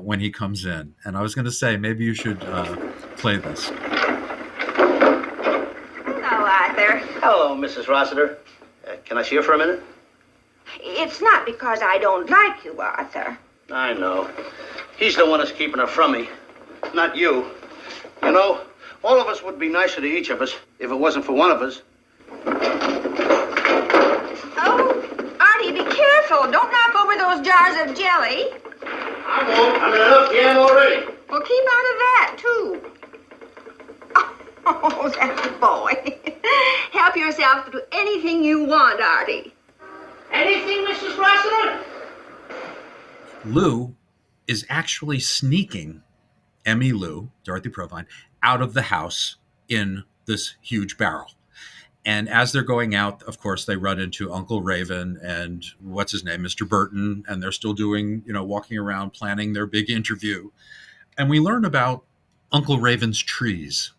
when he comes in. And I was going to say, maybe you should play this. Hello, Arthur. Hello, Mrs. Rossiter. Can I see you for a minute? It's not because I don't like you, Arthur. I know. He's the one that's keeping her from me, not you. You know, all of us would be nicer to each of us if it wasn't for one of us. Oh, Artie, be careful. Don't knock over those jars of jelly. I won't. I'm in enough jam already. Well, keep out of that, too. Oh, that boy. Help yourself to anything you want, Artie. Anything, Mrs. Rossiter? Lou is actually sneaking Emmy Lou, Dorothy Provine, out of the house in this huge barrel. And as they're going out, of course, they run into Uncle Raven and what's his name, Mr. Burton, and they're still doing, walking around planning their big interview. And we learn about Uncle Raven's trees.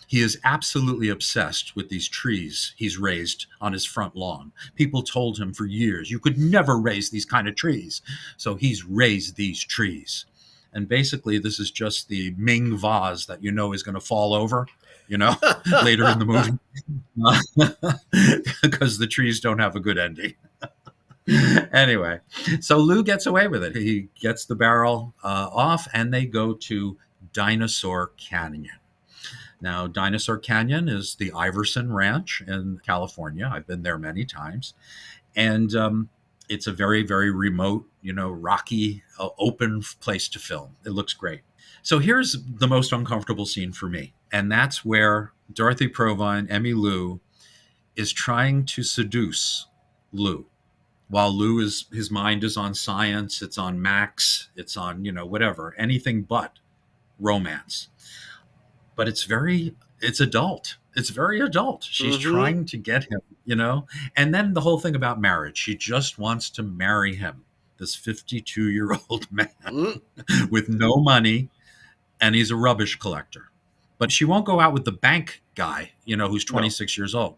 He is absolutely obsessed with these trees he's raised on his front lawn. People told him for years, you could never raise these kind of trees. So he's raised these trees. And basically, this is just the Ming vase that is going to fall over, later in the movie. Because the trees don't have a good ending. Anyway, so Lou gets away with it. He gets the barrel off, and they go to Dinosaur Canyon. Now, Dinosaur Canyon is the Iverson Ranch in California. I've been there many times. And it's a very, very remote, rocky, open place to film. It looks great. So here's the most uncomfortable scene for me. And that's where Dorothy Provine, Emmy Lou, is trying to seduce Lou. While his mind is on science, it's on Max, it's on, whatever, anything but romance. But it's adult. It's very adult. She's trying to get him, and then the whole thing about marriage. She just wants to marry him, this 52-year-old man with no money, and he's a rubbish collector. But she won't go out with the bank guy, who's 26 years old.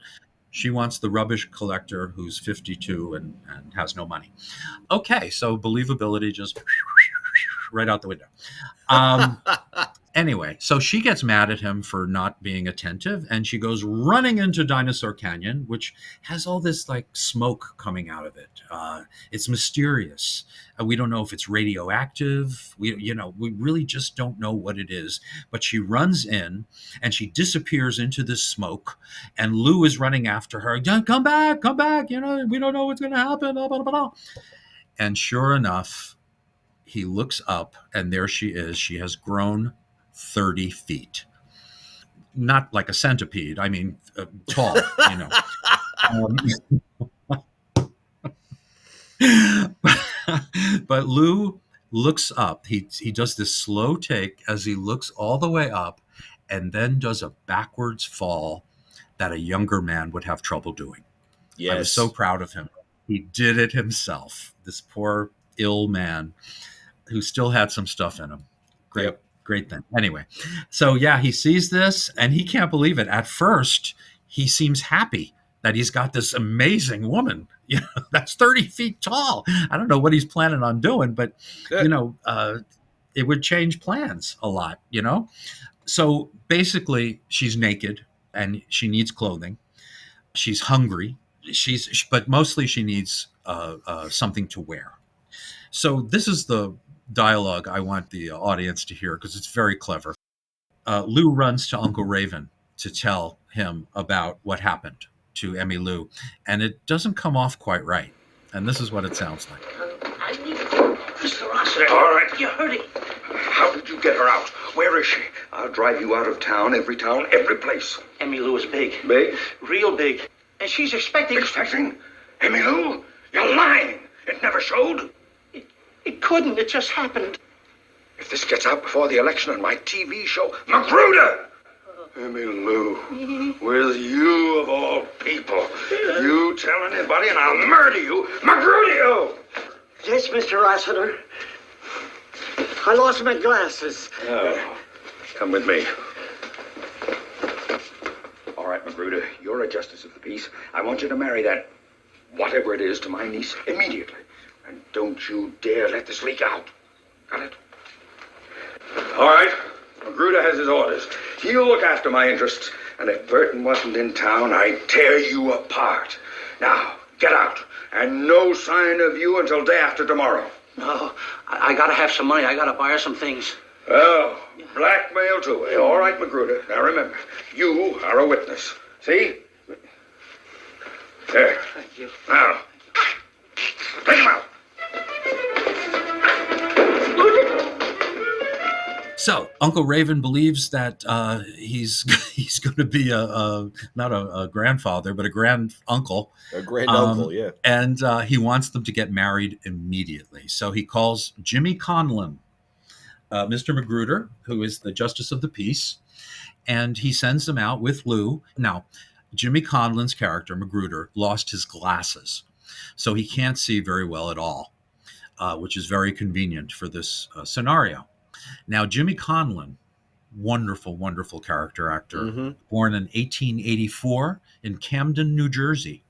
She wants the rubbish collector who's 52 and has no money. Okay, so believability just right out the window. Anyway, so she gets mad at him for not being attentive, and she goes running into Dinosaur Canyon, which has all this like smoke coming out of it. It's mysterious. We don't know if it's radioactive. We really just don't know what it is. But she runs in, and she disappears into this smoke, and Lou is running after her. Come back, come back. We don't know what's going to happen. Blah, blah, blah. And sure enough, he looks up, and there she is. She has grown 30 feet. not like a centipede. I mean, tall, you know. But Lou looks up. He does this slow take as he looks all the way up, and then does a backwards fall that a younger man would have trouble doing. Yes. I was so proud of him. He did it himself. This poor ill man who still had some stuff in him. Great, Yep. great thing. Anyway, so yeah, he sees this and he can't believe it. At first, he seems happy that he's got this amazing woman, you know, that's 30 feet tall. I don't know what he's planning on doing, but Good. you know, it would change plans a lot, you know? So basically, she's naked and she needs clothing. She's hungry. But mostly she needs something to wear. So this is the dialogue I want the audience to hear because it's very clever. Lou runs to Uncle Raven to tell him about what happened to Emmy Lou, and it doesn't come off quite right. And this is what it sounds like. I need Mr. Rossiter. All right. You're hurting. How did you get her out? Where is she? I'll drive you out of town, every place. Emmy Lou is big. Big? Real big. And she's expecting... Expecting? Emmy Lou? You're lying. It never showed. It couldn't. It just happened. If this gets out before the election on my TV show, Magruder! Emmy Lou, with you of all people. You tell anybody and I'll murder you. Magruder you! Yes, Mr. Rossiter. I lost my glasses. Oh, come with me. All right, Magruder, you're a justice of the peace. I want you to marry that, whatever it is, to my niece immediately. And don't you dare let this leak out. Got it? All right. Magruder has his orders. He'll look after my interests. And if Burton wasn't in town, I'd tear you apart. Now, get out. And no sign of you until day after tomorrow. No, I gotta have some money. I gotta buy her some things. Oh, blackmail too. All right, Magruder. Now remember, you are a witness. See? There. Thank you. Now, take him out. So Uncle Raven believes that he's going to be not a grandfather, but a grand uncle. A grand uncle, yeah. And he wants them to get married immediately. So he calls Jimmy Conlon, Mr. Magruder, who is the justice of the peace, and he sends them out with Lou. Now, Jimmy Conlon's character, Magruder, lost his glasses, so he can't see very well at all, which is very convenient for this scenario. Now, Jimmy Conlon, wonderful, wonderful character actor, born in 1884 in Camden, New Jersey,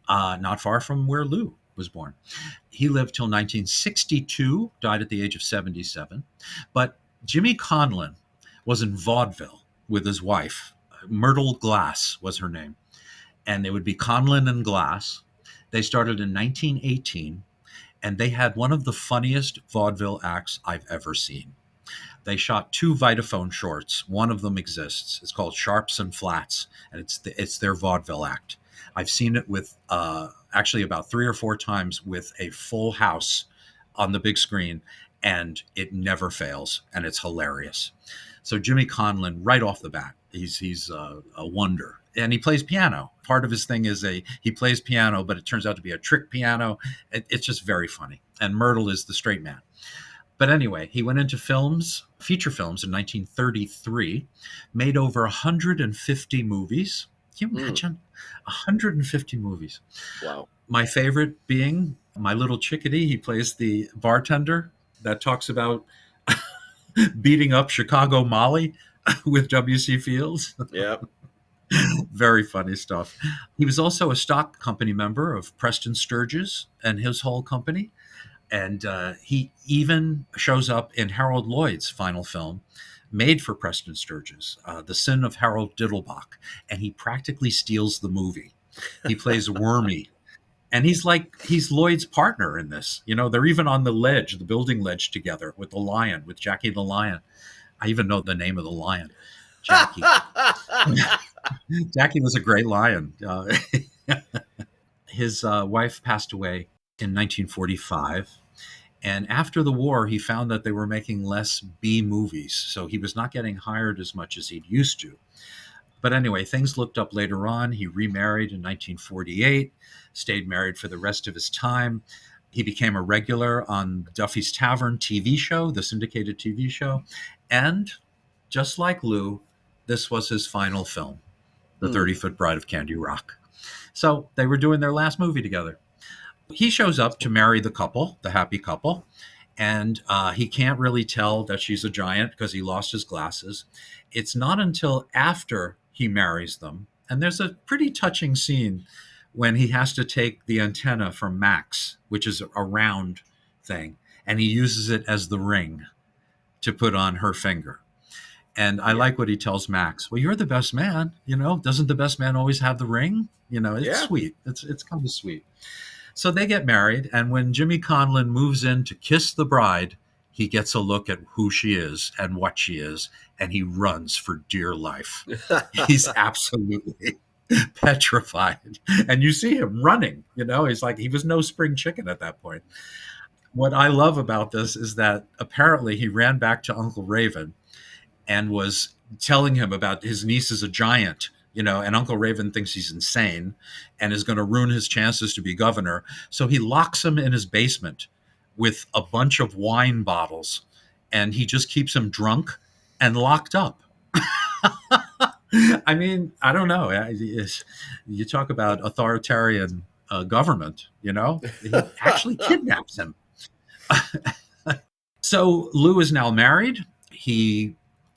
not far from where Lou was born. He lived till 1962, died at the age of 77. But Jimmy Conlon was in vaudeville with his wife. Myrtle Glass was her name. And it would be Conlon and Glass. They started in 1918, and they had one of the funniest vaudeville acts I've ever seen. They shot 2 Vitaphone shorts. One of them exists. It's called Sharps and Flats, and it's their vaudeville act. I've seen it with actually about 3 or 4 times with a full house on the big screen, and it never fails, and it's hilarious. So Jimmy Conlon, right off the bat, he's a wonder, and he plays piano. Part of his thing is he plays piano, but it turns out to be a trick piano. It's just very funny. And Myrtle is the straight man. But anyway, he went into films, feature films in 1933, made over 150 movies. Can you imagine? 150 movies. Wow. My favorite being My Little Chickadee. He plays the bartender that talks about beating up Chicago Molly with W.C. Fields. Yeah. Very funny stuff. He was also a stock company member of Preston Sturges and his whole company. And he even shows up in Harold Lloyd's final film, made for Preston Sturges, The Sin of Harold Diddlebach. And he practically steals the movie. He plays Wormy. And he's Lloyd's partner in this. You know, they're even on the ledge, the building ledge together with the lion, with Jackie the lion. I even know the name of the lion, Jackie. Jackie was a great lion. His wife passed away in 1945. And after the war, he found that they were making less B movies. So he was not getting hired as much as he'd used to. But anyway, things looked up later on. He remarried in 1948, stayed married for the rest of his time. He became a regular on Duffy's Tavern TV show, the syndicated TV show. And just like Lou, this was his final film, The 30-Foot Bride of Candy Rock. So they were doing their last movie together. He shows up to marry the couple, the happy couple, and he can't really tell that she's a giant because he lost his glasses. It's not until after he marries them, and there's a pretty touching scene when he has to take the antenna from Max, which is a round thing, and he uses it as the ring to put on her finger. And I like what he tells Max. Well, you're the best man, Doesn't the best man always have the ring? It's sweet. It's kind of sweet. So they get married, and when Jimmy Conlon moves in to kiss the bride, he gets a look at who she is and what she is, and he runs for dear life. He's absolutely petrified. And you see him running, he's like, he was no spring chicken at that point. What I love about this is that apparently he ran back to Uncle Raven and was telling him about his niece is a giant, and Uncle Raven thinks he's insane and is going to ruin his chances to be governor. So he locks him in his basement with a bunch of wine bottles, and he just keeps him drunk and locked up. I mean, I don't know. You talk about authoritarian government, he actually kidnaps him. So Lou is now married. He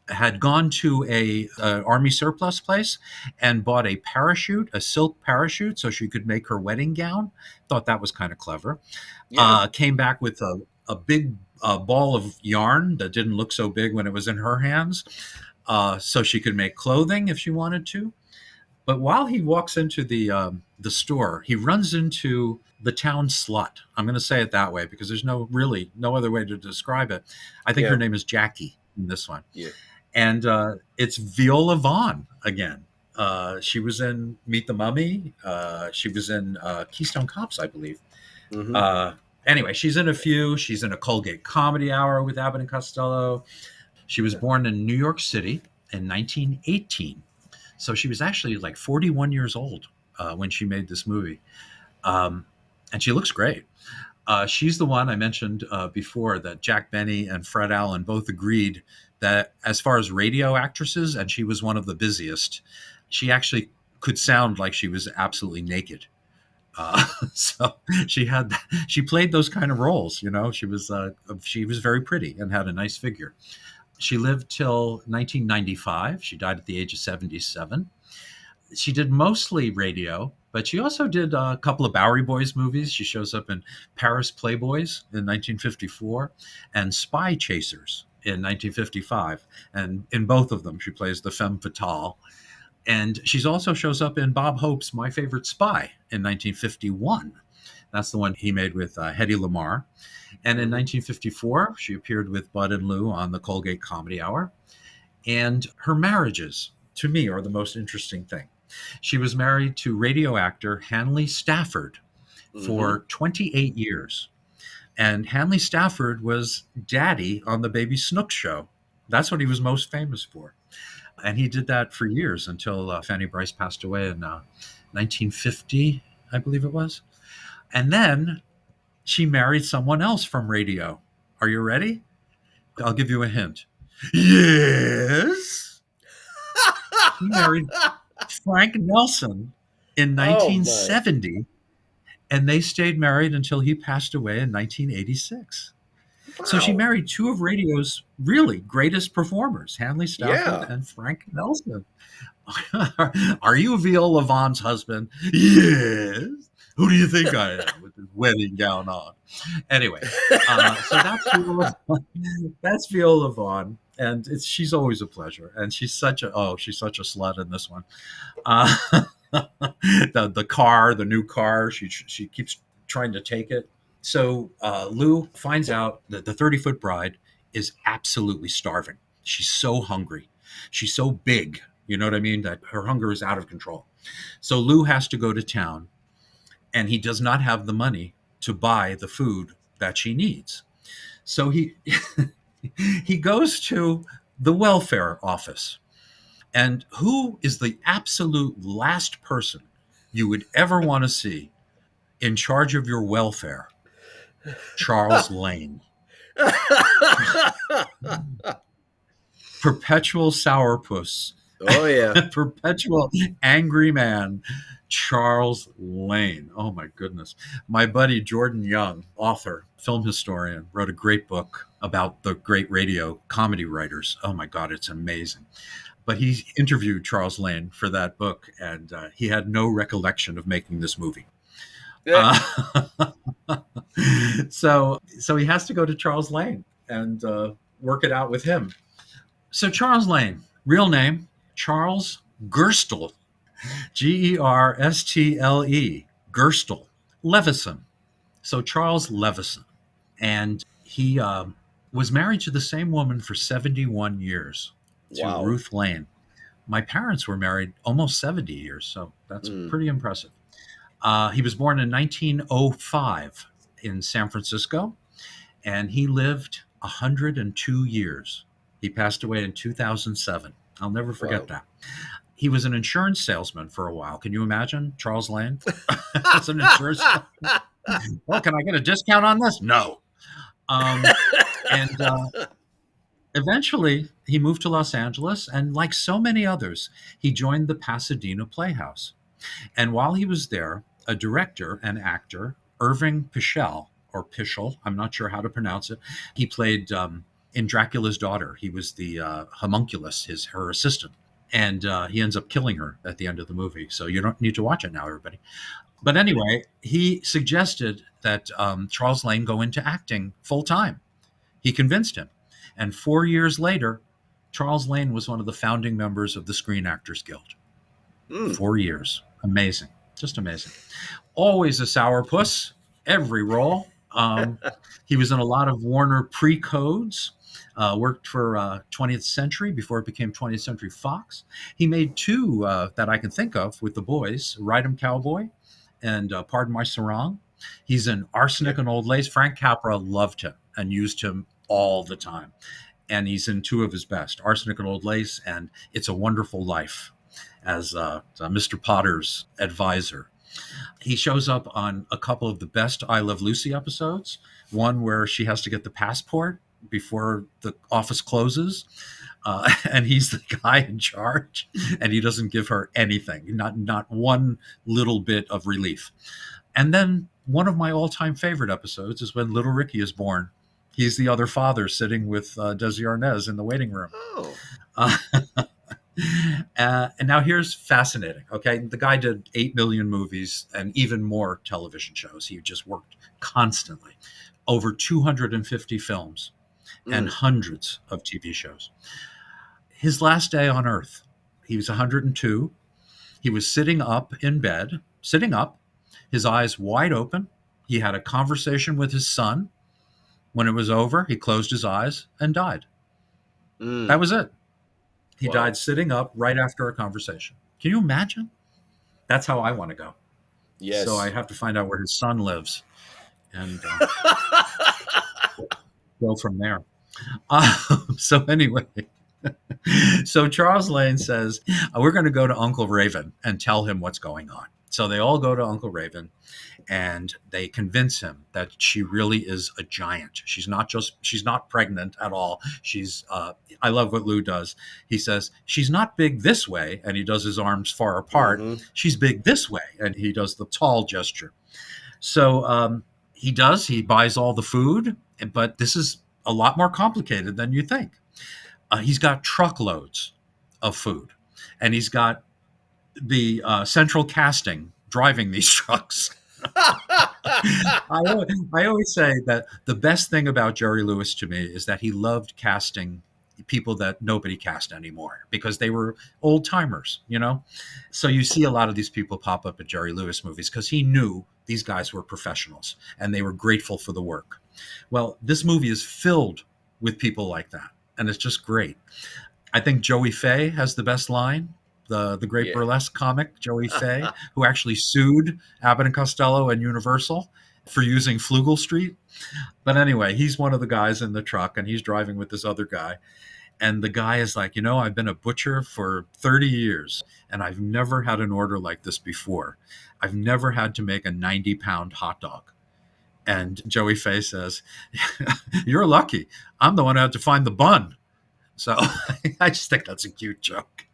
had gone to a army surplus place and bought a parachute, a silk parachute, so she could make her wedding gown. Thought that was kind of clever. Yeah. Came back with a big ball of yarn that didn't look so big when it was in her hands, so she could make clothing if she wanted to. But while he walks into the store, he runs into the town slut. I'm going to say it that way because there's no other way to describe it. I think her name is Jackie in this one. Yeah. And it's Viola Vaughn again. She was in Meet the Mummy. She was in Keystone Cops, I believe. Mm-hmm. Anyway, she's in a few. She's in a Colgate Comedy Hour with Abbott and Costello. She was born in New York City in 1918. So she was actually like 41 years old when she made this movie. And she looks great. She's the one I mentioned before that Jack Benny and Fred Allen both agreed that as far as radio actresses, and she was one of the busiest, she actually could sound like she was absolutely naked. So she played those kind of roles. She was very pretty and had a nice figure. She lived till 1995. She died at the age of 77. She did mostly radio, but she also did a couple of Bowery Boys movies. She shows up in Paris Playboys in 1954 and Spy Chasers in 1955. And in both of them, she plays the femme fatale. And she's also shows up in Bob Hope's My Favorite Spy in 1951. That's the one he made with Hedy Lamarr. And in 1954, she appeared with Bud and Lou on the Colgate Comedy Hour. And her marriages, to me, are the most interesting thing. She was married to radio actor Hanley Stafford for 28 years. And Hanley Stafford was daddy on the Baby Snooks show. That's what he was most famous for. And he did that for years until Fanny Brice passed away in 1950, I believe it was. And then she married someone else from radio. Are you ready? I'll give you a hint. Yes. She married Frank Nelson in 1970, and they stayed married until he passed away in 1986. Wow. So she married two of radio's really greatest performers, Hanley Stafford and Frank Nelson. Are you Viola Vaughn's husband? Yes. Who do you think I am with his wedding gown on? Anyway, so that's Viola Vaughn, and she's always a pleasure. And she's such a slut in this one. The car, the new car, she keeps trying to take it. So Lou finds out that the 30-Foot Bride is absolutely starving. She's so hungry. She's so big, you know what I mean, that her hunger is out of control. So Lou has to go to town, and he does not have the money to buy the food that she needs. So he he goes to the welfare office, And who is the absolute last person you would ever want to see in charge of your welfare? Charles Lane. Perpetual sourpuss. Oh, yeah. Perpetual angry man. Charles Lane. Oh, my goodness. My buddy Jordan Young, author, film historian, wrote a great book about the great radio comedy writers. Oh, my God, it's amazing. But he interviewed Charles Lane for that book, and he had no recollection of making this movie. So he has to go to Charles Lane and work it out with him. So Charles Lane, real name, Charles Gerstle, Gerstle, Gerstle, Levison. So Charles Levison. And he was married to the same woman for 71 years, to Wow. Ruth Lane. My parents were married almost 70 years, so that's pretty impressive. He was born in 1905 in San Francisco, and he lived 102 years. He passed away in 2007. I'll never forget that. He was an insurance salesman for a while. Can you imagine Charles Lane as an insurance salesman? Well, can I get a discount on this? No. And eventually, he moved to Los Angeles, and like so many others, he joined the Pasadena Playhouse. And while he was there, a director and actor, Irving Pichel, or Pichel, I'm not sure how to pronounce it, he played in Dracula's Daughter. He was the homunculus, her assistant. And he ends up killing her at the end of the movie. So you don't need to watch it now, everybody. But anyway, he suggested that Charles Lane go into acting full time. He convinced him. And 4 years later, Charles Lane was one of the founding members of the Screen Actors Guild. 4 years. Amazing. Just amazing. Always a sourpuss, every role. He was in a lot of Warner pre-codes, worked for 20th Century before it became 20th Century Fox. He made two that I can think of with the boys, Ride 'em Cowboy and Pardon My Sarong. He's in Arsenic and Old Lace. Frank Capra loved him and used him all the time. And he's in two of his best, Arsenic and Old Lace and It's a Wonderful Life, as Mr. Potter's advisor. He shows up on a couple of the best I Love Lucy episodes, one where she has to get the passport before the office closes, and he's the guy in charge, and he doesn't give her anything, not one little bit of relief. And then one of my all-time favorite episodes is when little Ricky is born. He's the other father sitting with Desi Arnaz in the waiting room. Oh. And now here's fascinating. Okay, the guy did 8 million movies and even more television shows. He just worked constantly. Over 250 films and hundreds of TV shows. His last day on Earth, he was 102. He was sitting up in bed, his eyes wide open. He had a conversation with his son. When it was over, he closed his eyes and died. That was it. He died sitting up right after a conversation. Can you imagine? That's how I want to go. Yes. So I have to find out where his son lives and go from there. So anyway, so Charles Lane says, we're going to go to Uncle Raven and tell him what's going on. So they all go to Uncle Raven and they convince him that she really is a giant. She's not pregnant at all. She's, I love what Lou does. He says, she's not big this way. And he does his arms far apart. She's big this way. And he does the tall gesture. So he buys all the food, but this is a lot more complicated than you think. He's got truckloads of food, and he's got the central casting driving these trucks. I always say that the best thing about Jerry Lewis to me is that he loved casting people that nobody cast anymore because they were old timers, you know? So you see a lot of these people pop up at Jerry Lewis movies because he knew these guys were professionals and they were grateful for the work. Well, this movie is filled with people like that, and it's just great. I think Joey Fay has the best line. The great burlesque comic, Joey Fay, who actually sued Abbott and Costello and Universal for using Flugel Street. But anyway, he's one of the guys in the truck, and he's driving with this other guy. And the guy is like, I've been a butcher for 30 years and I've never had an order like this before. I've never had to make a 90-pound hot dog. And Joey Faye says, you're lucky. I'm the one who had to find the bun. So I just think that's a cute joke.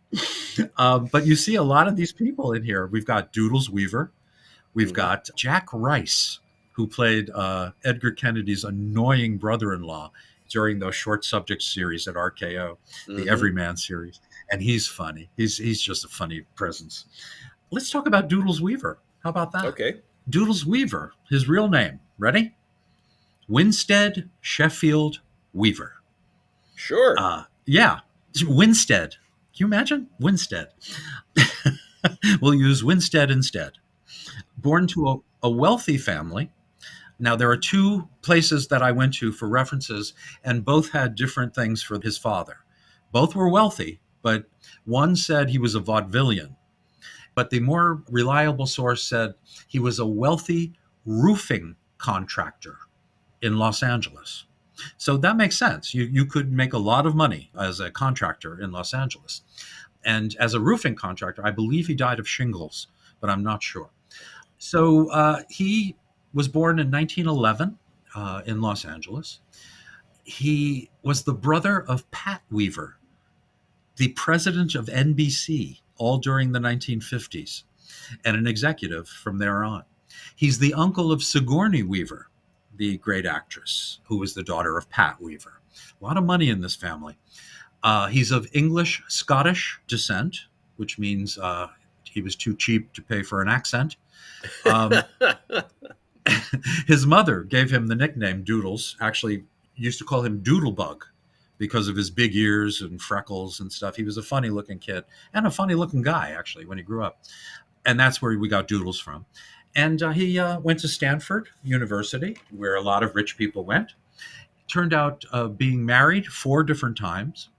But you see a lot of these people in here. We've got Doodles Weaver. We've got Jack Rice, who played Edgar Kennedy's annoying brother-in-law during those short subject series at RKO, the Everyman series. And he's funny. He's just a funny presence. Let's talk about Doodles Weaver. How about that? Okay. Doodles Weaver, his real name. Ready? Winstead Sheffield Weaver. Sure. Yeah. Winstead. Can you imagine? Winstead. We'll use Winstead instead. Born to a wealthy family. Now, there are two places that I went to for references, and both had different things for his father. Both were wealthy, but one said he was a vaudevillian. But the more reliable source said he was a wealthy roofing contractor in Los Angeles. So that makes sense. You could make a lot of money as a contractor in Los Angeles. And as a roofing contractor, I believe he died of shingles, but I'm not sure. So he was born in 1911 in Los Angeles. He was the brother of Pat Weaver, the president of NBC, all during the 1950s, and an executive from there on. He's the uncle of Sigourney Weaver, the great actress, who was the daughter of Pat Weaver. A lot of money in this family. He's of English-Scottish descent, which means he was too cheap to pay for an accent. His mother gave him the nickname Doodles, actually used to call him Doodlebug because of his big ears and freckles and stuff. He was a funny-looking kid and a funny-looking guy, actually, when he grew up. And that's where we got Doodles from. And he went to Stanford University, where a lot of rich people went. Turned out being married 4 different times.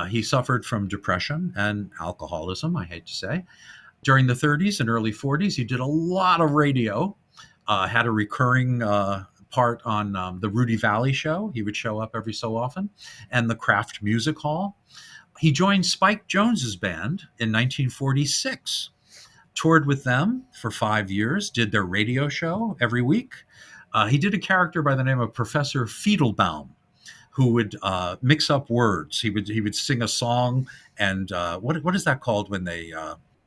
He suffered from depression and alcoholism, I hate to say. During the 30s and early 40s, he did a lot of radio, had a recurring part on the Rudy Valley Show. He would show up every so often, and the Kraft Music Hall. He joined Spike Jones's band in 1946, toured with them for 5 years, did their radio show every week. He did a character by the name of Professor Fiedelbaum, who would mix up words. He would sing a song, and what is that called when they?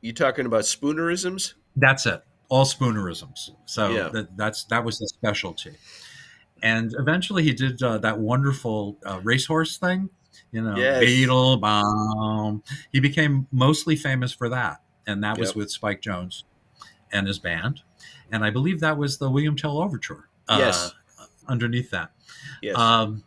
You talking about spoonerisms? That's it. All spoonerisms. So Yeah. that was the specialty. And eventually he did that wonderful racehorse thing, Yes. Beetlebaum. He became mostly famous for that. And that was Yep. with Spike Jones and his band. And I believe that was the William Tell Overture. Yes. Underneath that. Yes.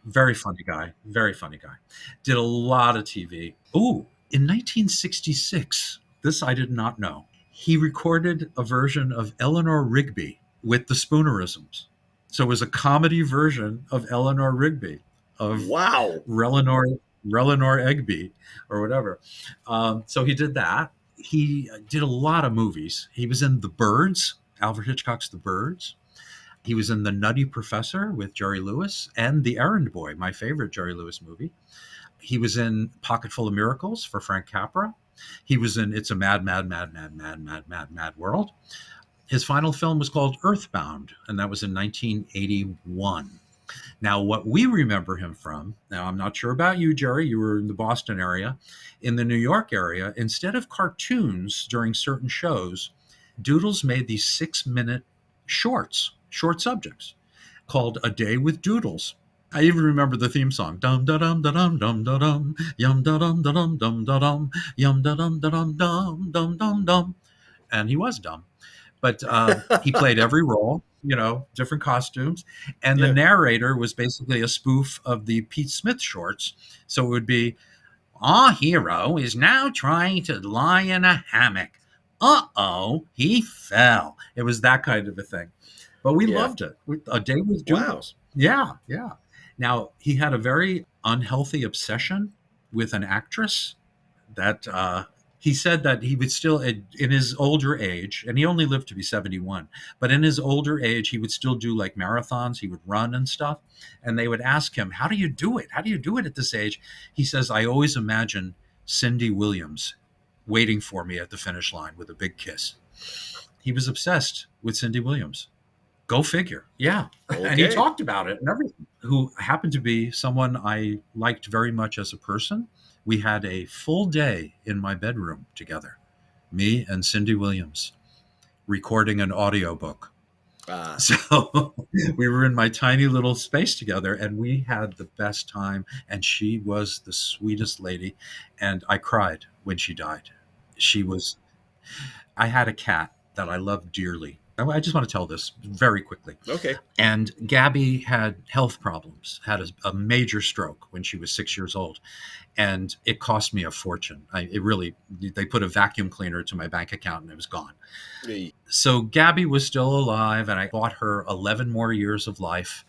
Very funny guy. Very funny guy. Did a lot of TV. Ooh, in 1966, this I did not know. He recorded a version of Eleanor Rigby with the Spoonerisms. So it was a comedy version of Eleanor Rigby, of Wow. Relenor Egby, or whatever. So he did that. He did a lot of movies. He was in The Birds, Alfred Hitchcock's The Birds. He was in The Nutty Professor with Jerry Lewis and The Errand Boy, my favorite Jerry Lewis movie. He was in Pocketful of Miracles for Frank Capra. He was in It's a Mad, Mad, Mad, Mad, Mad, Mad, Mad, Mad World. His final film was called Earthbound, and that was in 1981. Now, what we remember him from, now I'm not sure about you, Jerry, you were in the Boston area. In the New York area, instead of cartoons during certain shows, Doodles made these 6-minute short subjects called A Day with Doodles. I even remember the theme song. Dum da dum da dum dum da dum, yum da dum da dum dum da dum, yum da dum da dum dum dum dum dum. And he was dumb. But he played every role, different costumes. And the narrator was basically a spoof of the Pete Smith shorts. So it would be, our hero is now trying to lie in a hammock. Uh-oh, he fell. It was that kind of a thing. But we loved it. A Day with Doodles. Wow. Yeah. Now, he had a very unhealthy obsession with an actress that he said that he would still, in his older age, and he only lived to be 71, but in his older age, he would still do like marathons. He would run and stuff. And they would ask him, how do you do it? How do you do it at this age? He says, I always imagine Cindy Williams waiting for me at the finish line with a big kiss. He was obsessed with Cindy Williams. Go figure. Yeah. Okay. And he talked about it and everything. Who happened to be someone I liked very much as a person. We had a full day in my bedroom together, me and Cindy Williams, recording an audiobook. So we were in my tiny little space together, and we had the best time. And she was the sweetest lady. And I cried when she died. I had a cat that I loved dearly. I just want to tell this very quickly. Okay. And Gabby had health problems, had a major stroke when she was 6 years old. And it cost me a fortune. They put a vacuum cleaner to my bank account and it was gone. Hey. So Gabby was still alive, and I bought her 11 more years of life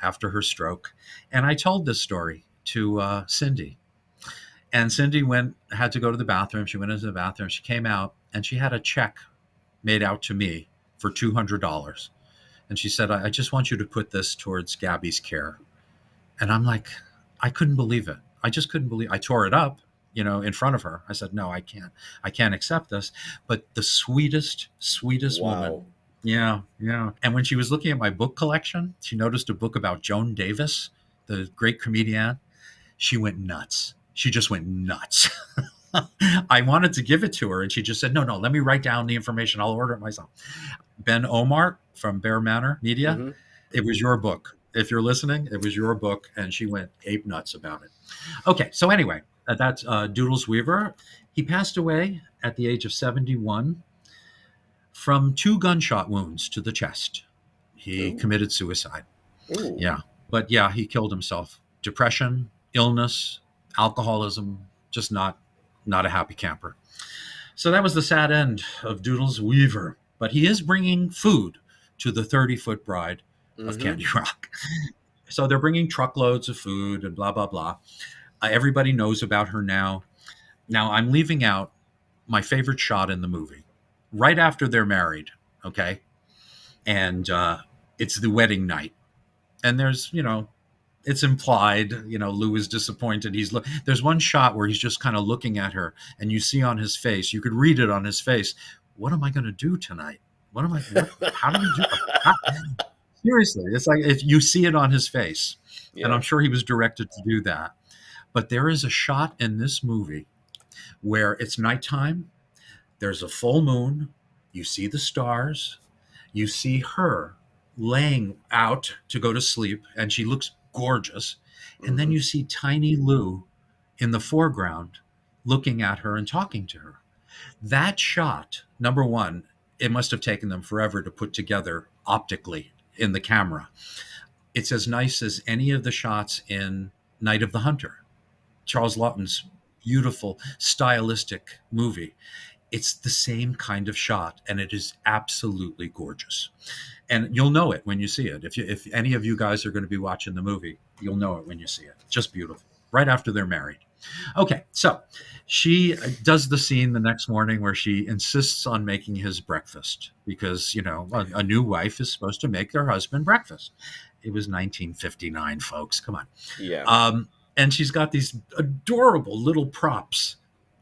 after her stroke. And I told this story to Cindy. And Cindy had to go to the bathroom. She went into the bathroom. She came out and she had a check made out to me for $200. And she said, I just want you to put this towards Gabby's care. And I'm like, I couldn't believe it. I just couldn't believe. I tore it up, in front of her. I said, no, I can't accept this. But the sweetest Wow. woman. Yeah. Yeah. And when she was looking at my book collection, she noticed a book about Joan Davis, the great comedian. She went nuts. She just went nuts. I wanted to give it to her, and she just said, no, let me write down the information. I'll order it myself. Ben Omar from Bear Manor Media. Mm-hmm. It was your book. If you're listening, it was your book, and she went ape nuts about it. Okay, so anyway, that's Doodles Weaver. He passed away at the age of 71 from 2 gunshot wounds to the chest. He committed suicide. Ooh. Yeah, but yeah, he killed himself. Depression, illness, alcoholism, just not a happy camper. So that was the sad end of Doodles Weaver. But he is bringing food to the 30-foot bride of Candy Rock. So they're bringing truckloads of food and blah, blah, blah. Everybody knows about her now. Now, I'm leaving out my favorite shot in the movie. Right after they're married, okay? And it's the wedding night. And there's, it's implied, Lou is disappointed. There's one shot where he's just kind of looking at her, and you see on his face, you could read it on his face, what am I going to do tonight? How do we do it? Seriously, it's like if you see it on his face. Yeah. And I'm sure he was directed to do that. But there is a shot in this movie where it's nighttime. There's a full moon. You see the stars. You see her laying out to go to sleep, and she looks gorgeous. And then you see tiny Lou in the foreground looking at her and talking to her. That shot, number one, it must have taken them forever to put together optically in the camera. It's as nice as any of the shots in Night of the Hunter, Charles Laughton's beautiful, stylistic movie. It's the same kind of shot, and it is absolutely gorgeous. And you'll know it when you see it. If any of you guys are going to be watching the movie, you'll know it when you see it. Just beautiful. Right after they're married. Okay, so she does the scene the next morning where she insists on making his breakfast because, a new wife is supposed to make their husband breakfast. It was 1959, folks. Come on. Yeah. And she's got these adorable little props,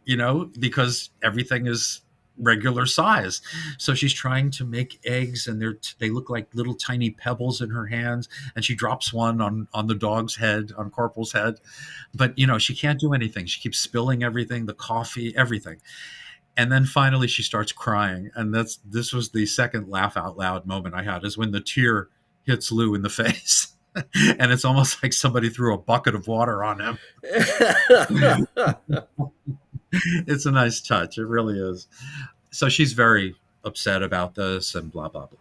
because everything is regular size. So she's trying to make eggs, and they look like little tiny pebbles in her hands. And she drops one on the dog's head, on Corporal's head. But, she can't do anything. She keeps spilling everything, the coffee, everything. And then finally she starts crying. And this was the second laugh out loud moment I had, is when the tear hits Lou in the face. And it's almost like somebody threw a bucket of water on him. It's a nice touch. It really is. So she's very upset about this and blah, blah, blah.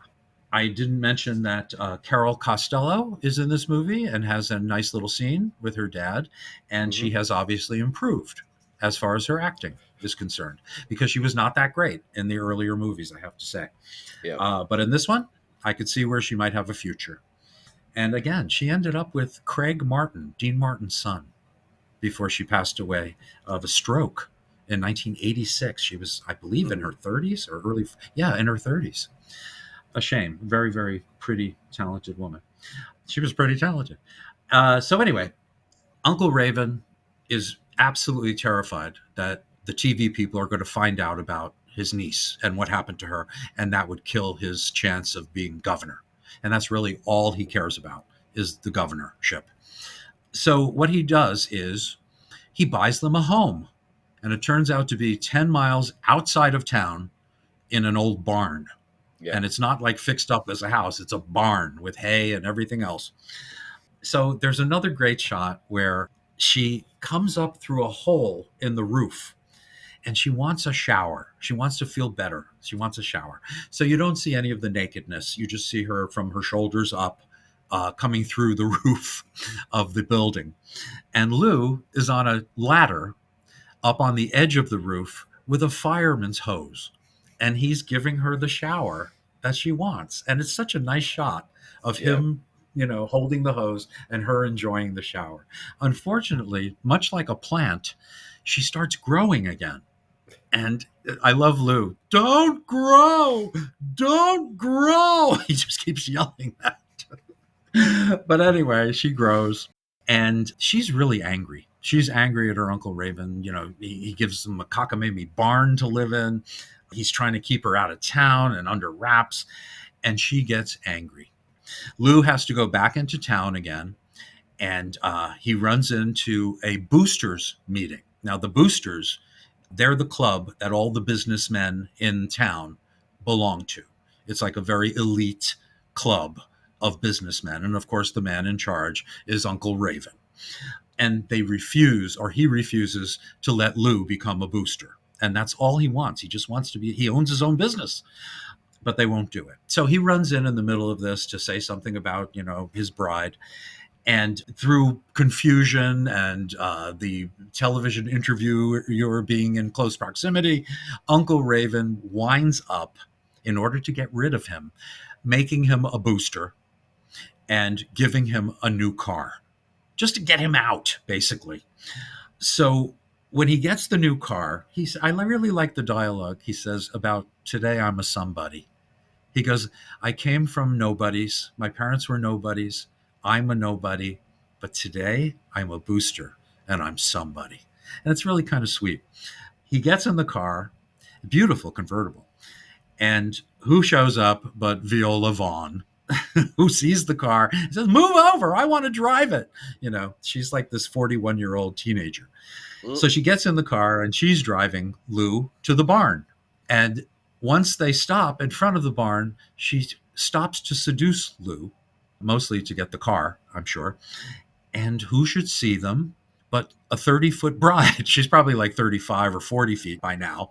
I didn't mention that Carol Costello is in this movie and has a nice little scene with her dad. And she has obviously improved as far as her acting is concerned, because she was not that great in the earlier movies, I have to say. Yeah. But in this one, I could see where she might have a future. And again, she ended up with Craig Martin, Dean Martin's son, before she passed away of a stroke in 1986. She was, I believe, in her 30s or early, yeah, in her 30s. A shame. Very, very pretty, talented woman. She was pretty talented. So anyway, Uncle Raven is absolutely terrified that the TV people are going to find out about his niece and what happened to her, and that would kill his chance of being governor. And that's really all he cares about, is the governorship. So what he does is he buys them a home, and it turns out to be 10 miles outside of town in an old barn. Yeah. And it's not like fixed up as a house, it's a barn with hay and everything else. So there's another great shot where she comes up through a hole in the roof and she wants a shower. She wants to feel better. She wants a shower. So you don't see any of the nakedness. You just see her from her shoulders up, coming through the roof of the building. And Lou is on a ladder up on the edge of the roof with a fireman's hose. And he's giving her the shower that she wants. And it's such a nice shot of him, holding the hose and her enjoying the shower. Unfortunately, much like a plant, she starts growing again. And I love Lou. Don't grow! Don't grow! He just keeps yelling that. But anyway, she grows and she's really angry. She's angry at her Uncle Raven. He gives them a cockamamie barn to live in. He's trying to keep her out of town and under wraps. And she gets angry. Lou has to go back into town again. And he runs into a boosters meeting. Now, the boosters, they're the club that all the businessmen in town belong to. It's like a very elite club of businessmen. And of course, the man in charge is Uncle Raven. And he refuses to let Lou become a booster. And that's all he wants. He just wants to he owns his own business, but they won't do it. So he runs in the middle of this to say something about, his bride. And through confusion and the television interviewer being in close proximity, Uncle Raven winds up, in order to get rid of him, making him a booster and giving him a new car, just to get him out, basically. So when he gets the new car, I really like the dialogue. He says about, today I'm a somebody. He goes, I came from nobodies. My parents were nobodies. I'm a nobody, but today I'm a booster and I'm somebody. And it's really kind of sweet. He gets in the car, beautiful convertible. And who shows up but Viola Vaughn, who sees the car and says, move over, I want to drive it. She's like this 41-year-old teenager. So she gets in the car and she's driving Lou to the barn. And once they stop in front of the barn, she stops to seduce Lou, mostly to get the car, I'm sure. And who should see them but a 30-foot bride? She's probably like 35 or 40 feet by now.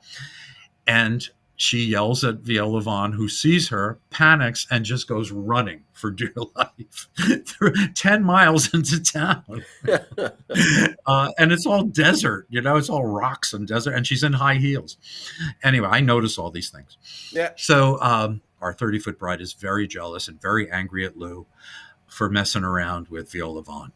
And she yells at Viola Vaughn, who sees her, panics, and just goes running for dear life 10 miles into town. And it's all desert, it's all rocks and desert. And she's in high heels. Anyway, I notice all these things. Yeah. So our 30-foot bride is very jealous and very angry at Lou for messing around with Viola Vaughn.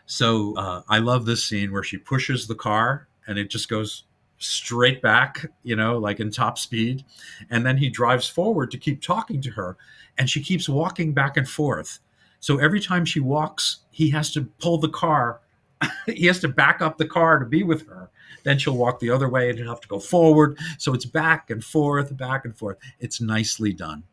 So I love this scene where she pushes the car and it just goes straight back, like in top speed. And then he drives forward to keep talking to her. And she keeps walking back and forth. So every time she walks, he has to pull the car. He has to back up the car to be with her. Then she'll walk the other way and he'll have to go forward. So it's back and forth, back and forth. It's nicely done.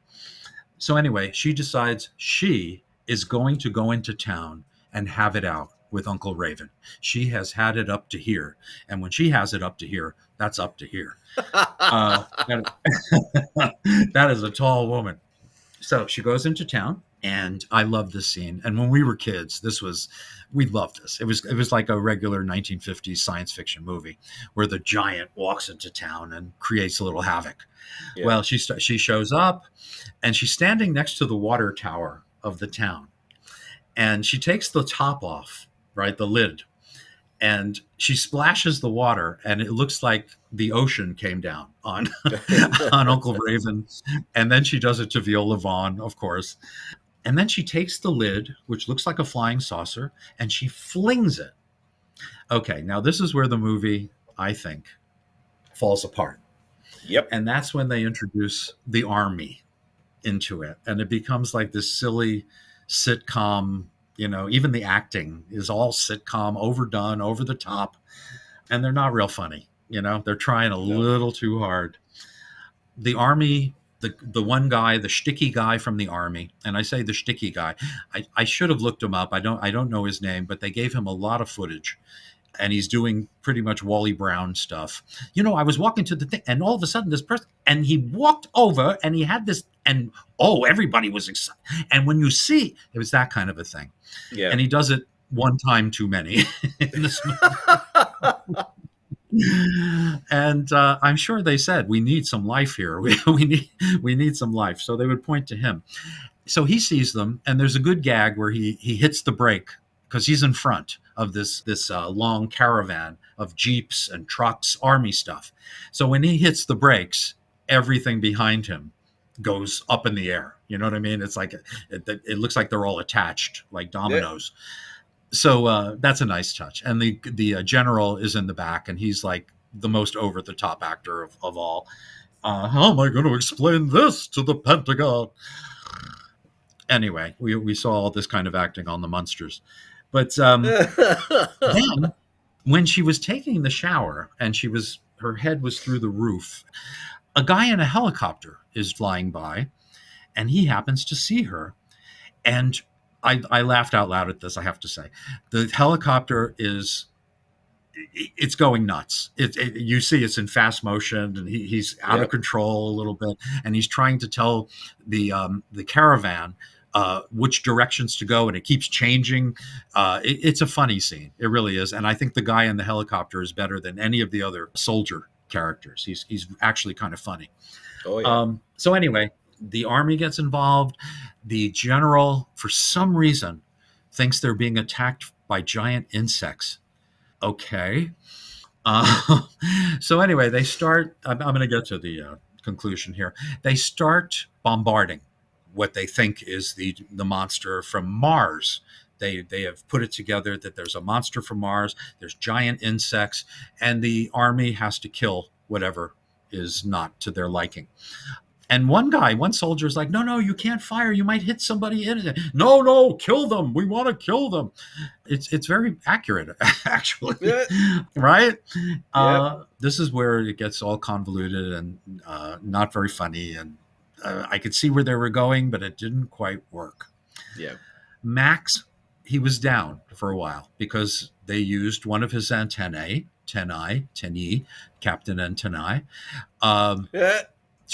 So anyway, she decides she is going to go into town and have it out with Uncle Raven. She has had it up to here. And when she has it up to here, that's up to here. That is a tall woman. So she goes into town, and I love this scene. And when we were kids, we loved this. It was like a regular 1950s science fiction movie where the giant walks into town and creates a little havoc. Yeah. Well, she shows up, and she's standing next to the water tower of the town. And she takes the top off, right, the lid, and she splashes the water, and it looks like the ocean came down on on Uncle Raven. And then she does it to Viola Vaughn, of course. And then she takes the lid, which looks like a flying saucer, and she flings it. Okay, now this is where the movie, I think, falls apart. Yep. And that's when they introduce the army into it. And it becomes like this silly sitcom, even the acting is all sitcom, overdone, over the top. And they're not real funny. They're trying a little too hard. The army, the one guy, the shticky guy from the army, and I say the shticky guy, I should have looked him up. I don't know his name, but they gave him a lot of footage. And he's doing pretty much Wally Brown stuff. I was walking to the thing, and all of a sudden this person, and he walked over, and he had this, and everybody was excited. And when you see, it was that kind of a thing. Yeah. And he does it one time too many in this movie. And I'm sure they said, we need some life here. We need some life. So they would point to him. So he sees them, and there's a good gag where he hits the brake because he's in front of this long caravan of jeeps and trucks, army stuff. So when he hits the brakes, everything behind him goes up in the air. You know what I mean? It's like it looks like they're all attached like dominoes. Yeah. So that's a nice touch. And the general is in the back, and he's like the most over the top actor of all. How am I going to explain this to the Pentagon? Anyway, we saw all this kind of acting on the Munsters. But then when she was taking the shower and her head was through the roof, a guy in a helicopter is flying by, and he happens to see her. And I laughed out loud at this, I have to say. The helicopter it's going nuts. You see it's in fast motion, and he's out of control a little bit, and he's trying to tell the caravan which directions to go, and it keeps changing. It's a funny scene. It really is. And I think the guy in the helicopter is better than any of the other soldier characters. He's actually kind of funny. Oh, yeah. So anyway, the army gets involved. The general, for some reason, thinks they're being attacked by giant insects. Okay. So anyway, they start, I'm going to get to the conclusion here. They start bombarding what they think is the monster from Mars. They have put it together that there's a monster from Mars, there's giant insects, and the army has to kill whatever is not to their liking. And one soldier is like, no, you can't fire. You might hit somebody in it. No, kill them. We want to kill them. It's very accurate, actually. Yeah. Right? Yep. This is where it gets all convoluted and not very funny. And I could see where they were going, but it didn't quite work. Yeah. Max, he was down for a while because they used one of his antennae, Captain Antennae,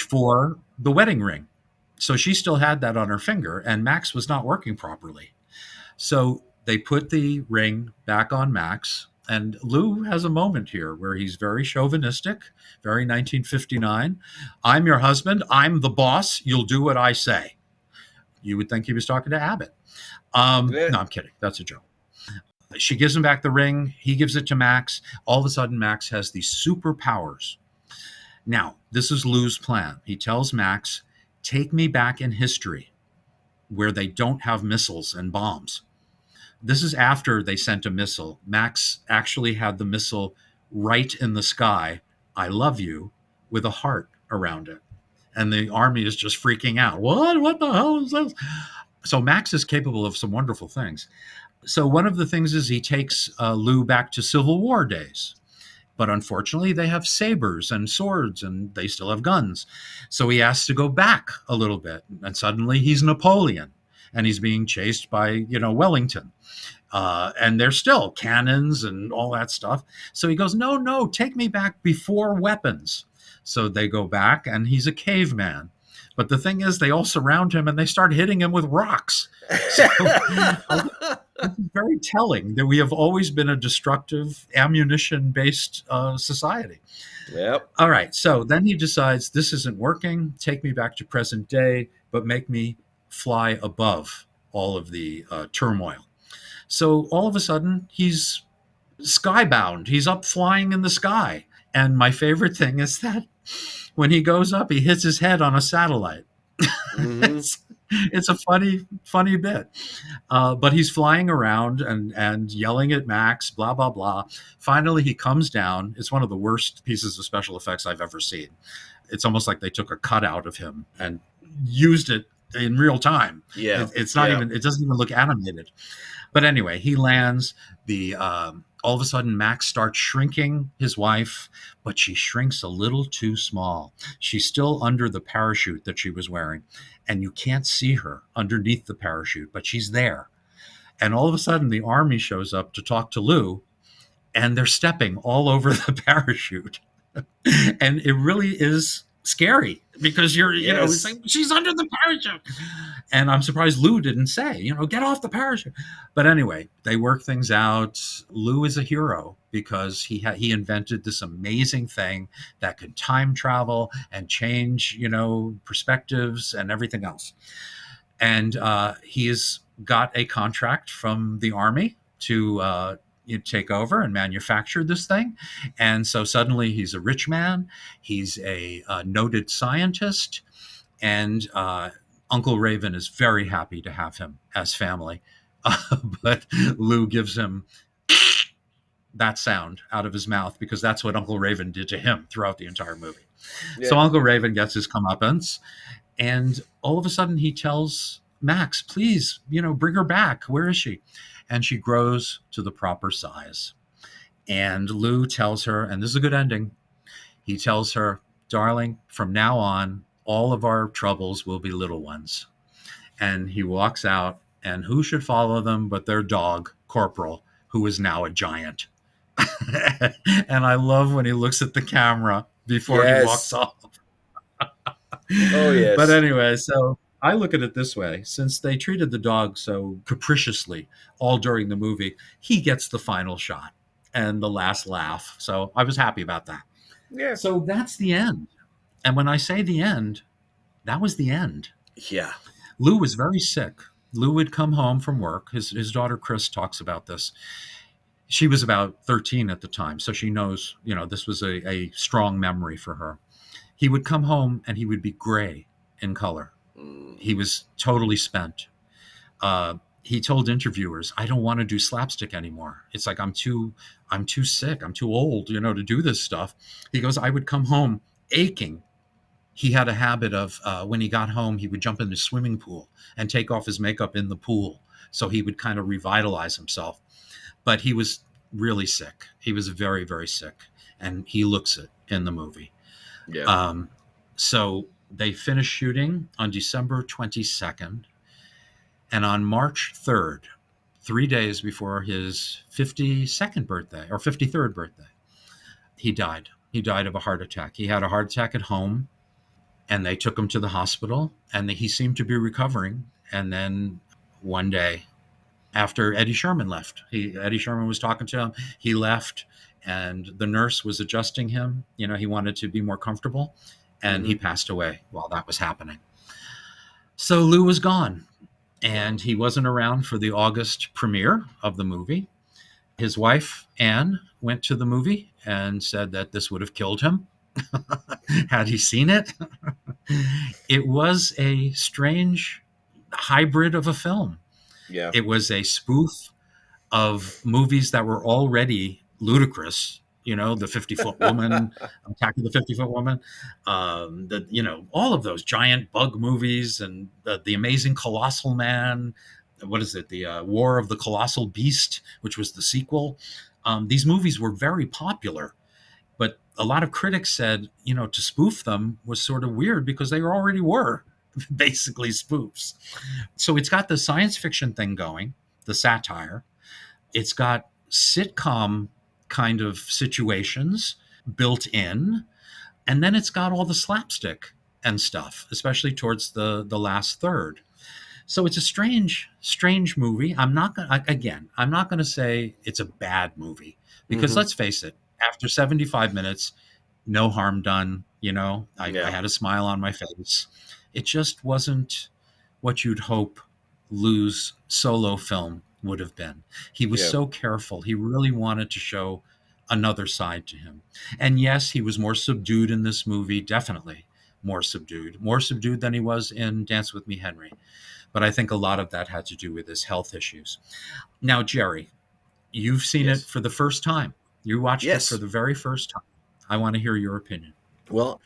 for the wedding ring. So she still had that on her finger, and Max was not working properly. So they put the ring back on Max, and Lou has a moment here where he's very chauvinistic, very 1959. I'm your husband. I'm the boss. You'll do what I say. You would think he was talking to Abbott. No, I'm kidding. That's a joke. She gives him back the ring. He gives it to Max. All of a sudden, Max has these superpowers. Now, this is Lou's plan. He tells Max, take me back in history where they don't have missiles and bombs. This is after they sent a missile. Max actually had the missile right in the sky, I love you, with a heart around it. And the army is just freaking out. What the hell is this? So Max is capable of some wonderful things. So one of the things is he takes Lou back to Civil War days. But unfortunately, they have sabers and swords, and they still have guns. So he has to go back a little bit. And suddenly he's Napoleon, and he's being chased by, Wellington. And there's still cannons and all that stuff. So he goes, no, take me back before weapons. So they go back, and he's a caveman. But the thing is, they all surround him, and they start hitting him with rocks. So it's very telling that we have always been a destructive, ammunition-based society. Yep. All right. So then he decides, this isn't working. Take me back to present day, but make me fly above all of the turmoil. So all of a sudden, he's skybound. He's up flying in the sky. And my favorite thing is that when he goes up, he hits his head on a satellite. Mm-hmm. It's a funny bit. But he's flying around and yelling at Max, blah, blah, blah. Finally, he comes down. It's one of the worst pieces of special effects I've ever seen. It's almost like they took a cutout of him and used it in real time. Yeah. It's not Yeah. even, it doesn't even look animated. But anyway, he lands. All of a sudden, Max starts shrinking his wife, but she shrinks a little too small. She's still under the parachute that she was wearing, and you can't see her underneath the parachute, but she's there. And all of a sudden, the army shows up to talk to Lou, and they're stepping all over the parachute. And it really is scary because it's like, she's under the parachute. And I'm surprised Lou didn't say, get off the parachute. But anyway, they work things out. Lou is a hero because he invented this amazing thing that could time travel and change, perspectives and everything else. And he has got a contract from the army to take over and manufacture this thing. And so suddenly he's a rich man. He's a noted scientist. And Uncle Raven is very happy to have him as family. But Lou gives him that sound out of his mouth because that's what Uncle Raven did to him throughout the entire movie. Yeah. So Uncle Raven gets his comeuppance. And all of a sudden he tells Max, please, bring her back. Where is she? And she grows to the proper size. And Lou tells her, and this is a good ending, he tells her, darling, from now on, all of our troubles will be little ones. And he walks out, and who should follow them but their dog, Corporal, who is now a giant. And I love when he looks at the camera before he walks off. Oh, yes. But anyway, so I look at it this way. Since they treated the dog so capriciously all during the movie, he gets the final shot and the last laugh. So I was happy about that. Yeah. So that's the end. And when I say the end, that was the end. Yeah. Lou was very sick. Lou would come home from work. His daughter, Chris, talks about this. She was about 13 at the time. So she knows, this was a strong memory for her. He would come home and he would be gray in color. He was totally spent. He told interviewers, I don't want to do slapstick anymore. It's like, I'm too sick. I'm too old, to do this stuff. He goes, I would come home aching. He had a habit of, when he got home, he would jump in the swimming pool and take off his makeup in the pool. So he would kind of revitalize himself. But he was really sick. He was very, very sick. And he looks it in the movie. Yeah. So they finished shooting on December 22nd. And on March 3rd, 3 days before his 52nd birthday or 53rd birthday, he died. He died of a heart attack. He had a heart attack at home, and they took him to the hospital, and he seemed to be recovering. And then one day, after Eddie Sherman left, Eddie Sherman was talking to him. He left, and the nurse was adjusting him. He wanted to be more comfortable, and he passed away while that was happening. So Lou was gone, and he wasn't around for the August premiere of the movie. His wife, Anne, went to the movie and said that this would have killed him had he seen it. It was a strange hybrid of a film. Yeah. It was a spoof of movies that were already ludicrous, the 50-Foot Woman, Attack of the 50-Foot Woman, all of those giant bug movies, and the Amazing Colossal Man. What is it? The War of the Colossal Beast, which was the sequel. These movies were very popular, but a lot of critics said, to spoof them was sort of weird because they already were basically spoofs. So it's got the science fiction thing going, the satire. It's got sitcom kind of situations built in, and then it's got all the slapstick and stuff, especially towards the last third. So it's a strange movie. I'm not going to say it's a bad movie because let's face it, after 75 minutes, no harm done. I had a smile on my face. It just wasn't what you'd hope Lou's solo film would have been. He was so careful. He really wanted to show another side to him. And yes, he was more subdued in this movie, definitely. more subdued than he was in Dance with Me, Henry. But I think a lot of that had to do with his health issues. Now, Jerry, you've seen it Yes. for the first time. You watched it for Yes. the very first time. I want to hear your opinion. Well,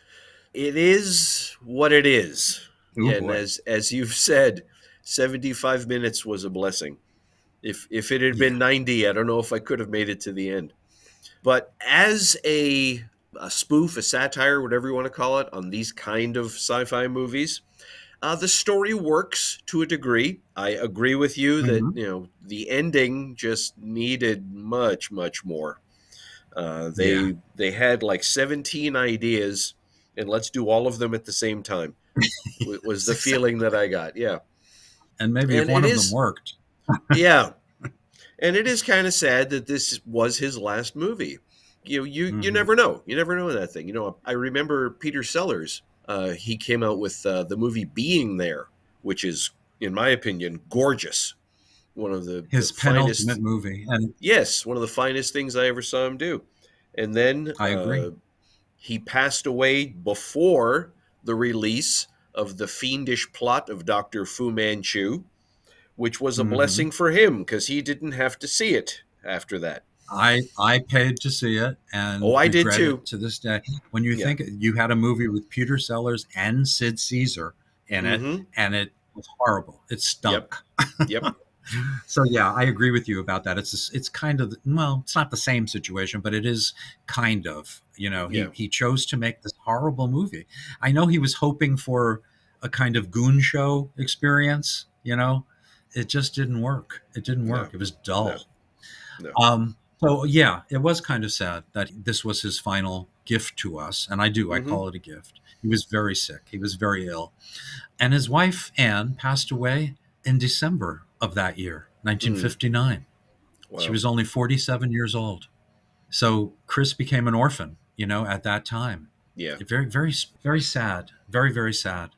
it is what it is. Oh And boy. as you've said, 75 minutes was a blessing. If it had Yeah. been 90, I don't know if I could have made it to the end. But as a spoof, a satire, whatever you want to call it, on these kind of sci-fi movies, the story works to a degree. I agree with you that Mhm. the ending just needed much, much more. Yeah. They had like 17 ideas, and let's do all of them at the same time. Was Yes, the feeling exactly. that I got? Yeah, And maybe if and one it of them is. worked. Yeah, and it is kind of sad that this was his last movie. You Hmm. never know. You never know that thing. I remember Peter Sellers. He came out with the movie Being There, which is, in my opinion, gorgeous. One of the His penultimate finest. movie. And Yes, one of the finest things I ever saw him do. And then I agree. he passed away before the release of The Fiendish Plot of Dr. Fu Manchu, which was a Hmm. blessing for him because he didn't have to see it after that. I paid to see it Oh, and I did regret it too. to this day. When you Yeah. think you had a movie with Peter Sellers and Sid Caesar in it, Mm-hmm. and it was horrible. It Yep. stunk. Yep. So yeah, I agree with you about that. It's kind of, well, it's not the same situation, but it is kind of. Yeah. He chose to make this horrible movie. I know he was hoping for a kind of goon show experience. It just didn't work. It didn't No. work. It was No. dull. No. So yeah, it was kind of sad that this was his final gift to us, and I Mm-hmm. call it a gift. He was very sick. He was very ill, and his wife Anne passed away in December of that year, Mm. 1959. She Wow. was only 47 years old. So Chris became an orphan, at that time. Yeah. Very, very, very sad. Very, very sad.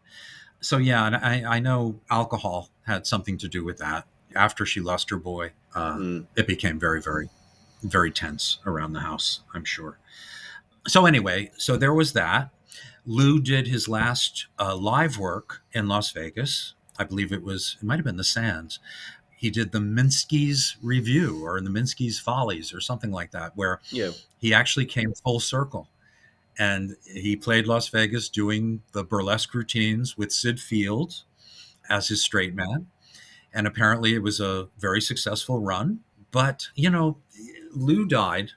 So yeah, and I know alcohol had something to do with that. After she lost her boy, Mm. it became very, very, very tense around the house, I'm sure. So anyway, so there was that. Lou did his last live work in Las Vegas. I believe it might have been the Sands. He did the Minsky's Review or the Minsky's Follies or something like that, where Yeah. he actually came full circle. And he played Las Vegas doing the burlesque routines with Sid Field as his straight man. And apparently it was a very successful run. But, Lou died,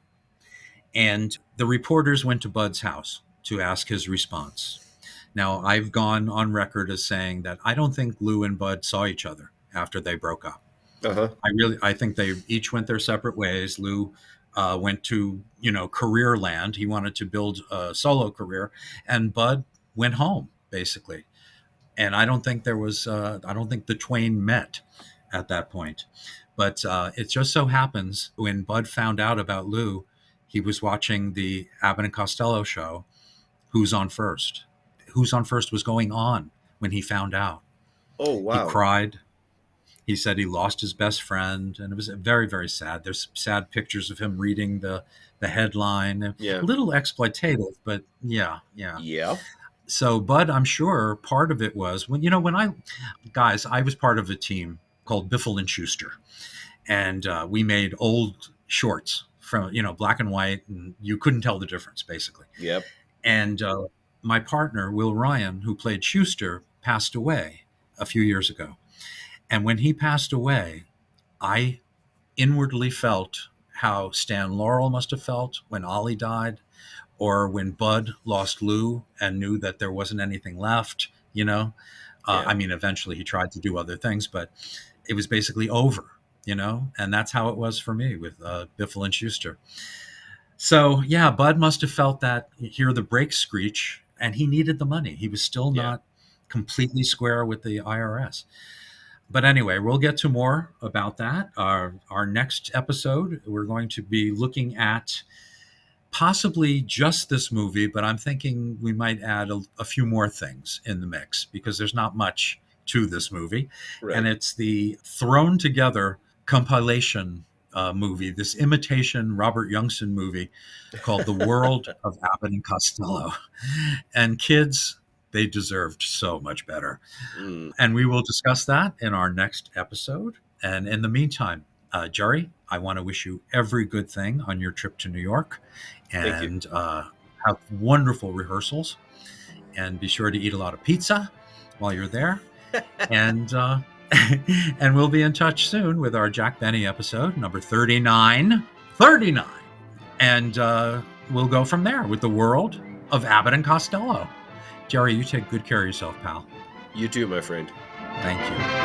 and the reporters went to Bud's house to ask his response. Now, I've gone on record as saying that I don't think Lou and Bud saw each other after they broke up. Uh-huh. I think they each went their separate ways. Lou went to, career land. He wanted to build a solo career, and Bud went home basically. And I don't think I don't think the twain met at that point. But it just so happens when Bud found out about Lou, he was watching the Abbott and Costello show, Who's on First. Who's on First was going on when he found out. Oh, He wow. cried. He said he lost his best friend, and it was very, very sad. There's sad pictures of him reading the headline. A Yeah. little exploitative, but yeah, yeah. Yeah. So, but I'm sure part of it was I was part of a team called Biffle and Schuster, and we made old shorts from black and white, and you couldn't tell the difference basically. Yep. And my partner Will Ryan, who played Schuster, passed away a few years ago. And when he passed away, I inwardly felt how Stan Laurel must have felt when Ollie died, or when Bud lost Lou and knew that there wasn't anything left. Yeah. I mean, eventually he tried to do other things, but it was basically over. And that's how it was for me with Biffle and Schuster. So yeah, Bud must have felt that, hear the brakes screech, and he needed the money. He was still Yeah. not completely square with the IRS. But anyway, we'll get to more about that. Our next episode, we're going to be looking at possibly just this movie, but I'm thinking we might add a few more things in the mix because there's not much to this movie. Right. And it's the thrown together compilation movie, this imitation Robert Youngson movie called The World of Abbott and Costello. And kids, They deserved so much better. Mm. And we will discuss that in our next episode. And in the meantime, Jerry, I want to wish you every good thing on your trip to New York, Thank you. and have wonderful rehearsals. And be sure to eat a lot of pizza while you're there. And and we'll be in touch soon with our Jack Benny episode, number 39. 39. And we'll go from there with the world of Abbott and Costello. Jerry, you take good care of yourself, pal. You too, my friend. Thank you.